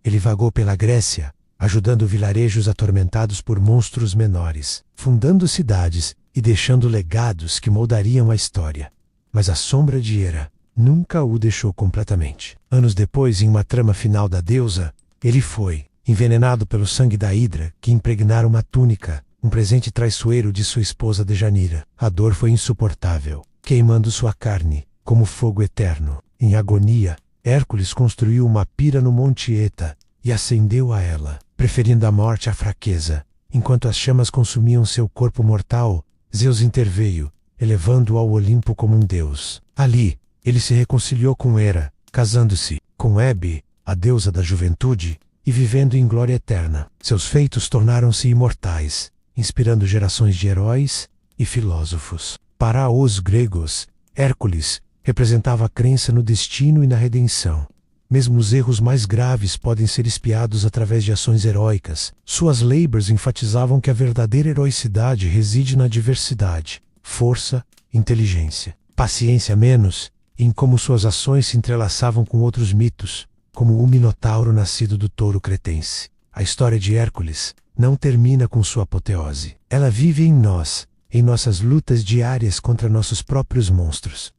Ele vagou pela Grécia, ajudando vilarejos atormentados por monstros menores, fundando cidades e deixando legados que moldariam a história. Mas a sombra de Hera nunca o deixou completamente. Anos depois, em uma trama final da deusa, ele foi envenenado pelo sangue da Hidra, que impregnara uma túnica, um presente traiçoeiro de sua esposa Dejanira. A dor foi insuportável, queimando sua carne, como fogo eterno. Em agonia, Hércules construiu uma pira no Monte Eta e acendeu a ela, preferindo a morte à fraqueza. Enquanto as chamas consumiam seu corpo mortal, Zeus interveio, elevando-o ao Olimpo como um deus. Ali, ele se reconciliou com Hera, casando-se com Hebe, a deusa da juventude, e vivendo em glória eterna. Seus feitos tornaram-se imortais, inspirando gerações de heróis e filósofos. Para os gregos, Hércules representava a crença no destino e na redenção. Mesmo os erros mais graves podem ser expiados através de ações heróicas. Suas leibres enfatizavam que a verdadeira heroicidade reside na diversidade, força, inteligência, paciência menos, e em como suas ações se entrelaçavam com outros mitos, como o Minotauro nascido do touro cretense. A história de Hércules não termina com sua apoteose. Ela vive em nós, em nossas lutas diárias contra nossos próprios monstros.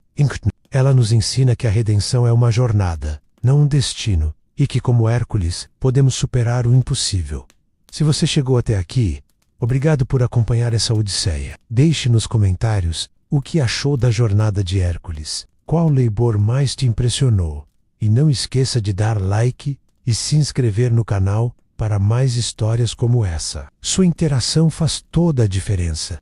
Ela nos ensina que a redenção é uma jornada, não um destino, e que, como Hércules, podemos superar o impossível. Se você chegou até aqui, obrigado por acompanhar essa odisseia. Deixe nos comentários o que achou da jornada de Hércules. Qual leibor mais te impressionou? E não esqueça de dar like e se inscrever no canal para mais histórias como essa. Sua interação faz toda a diferença.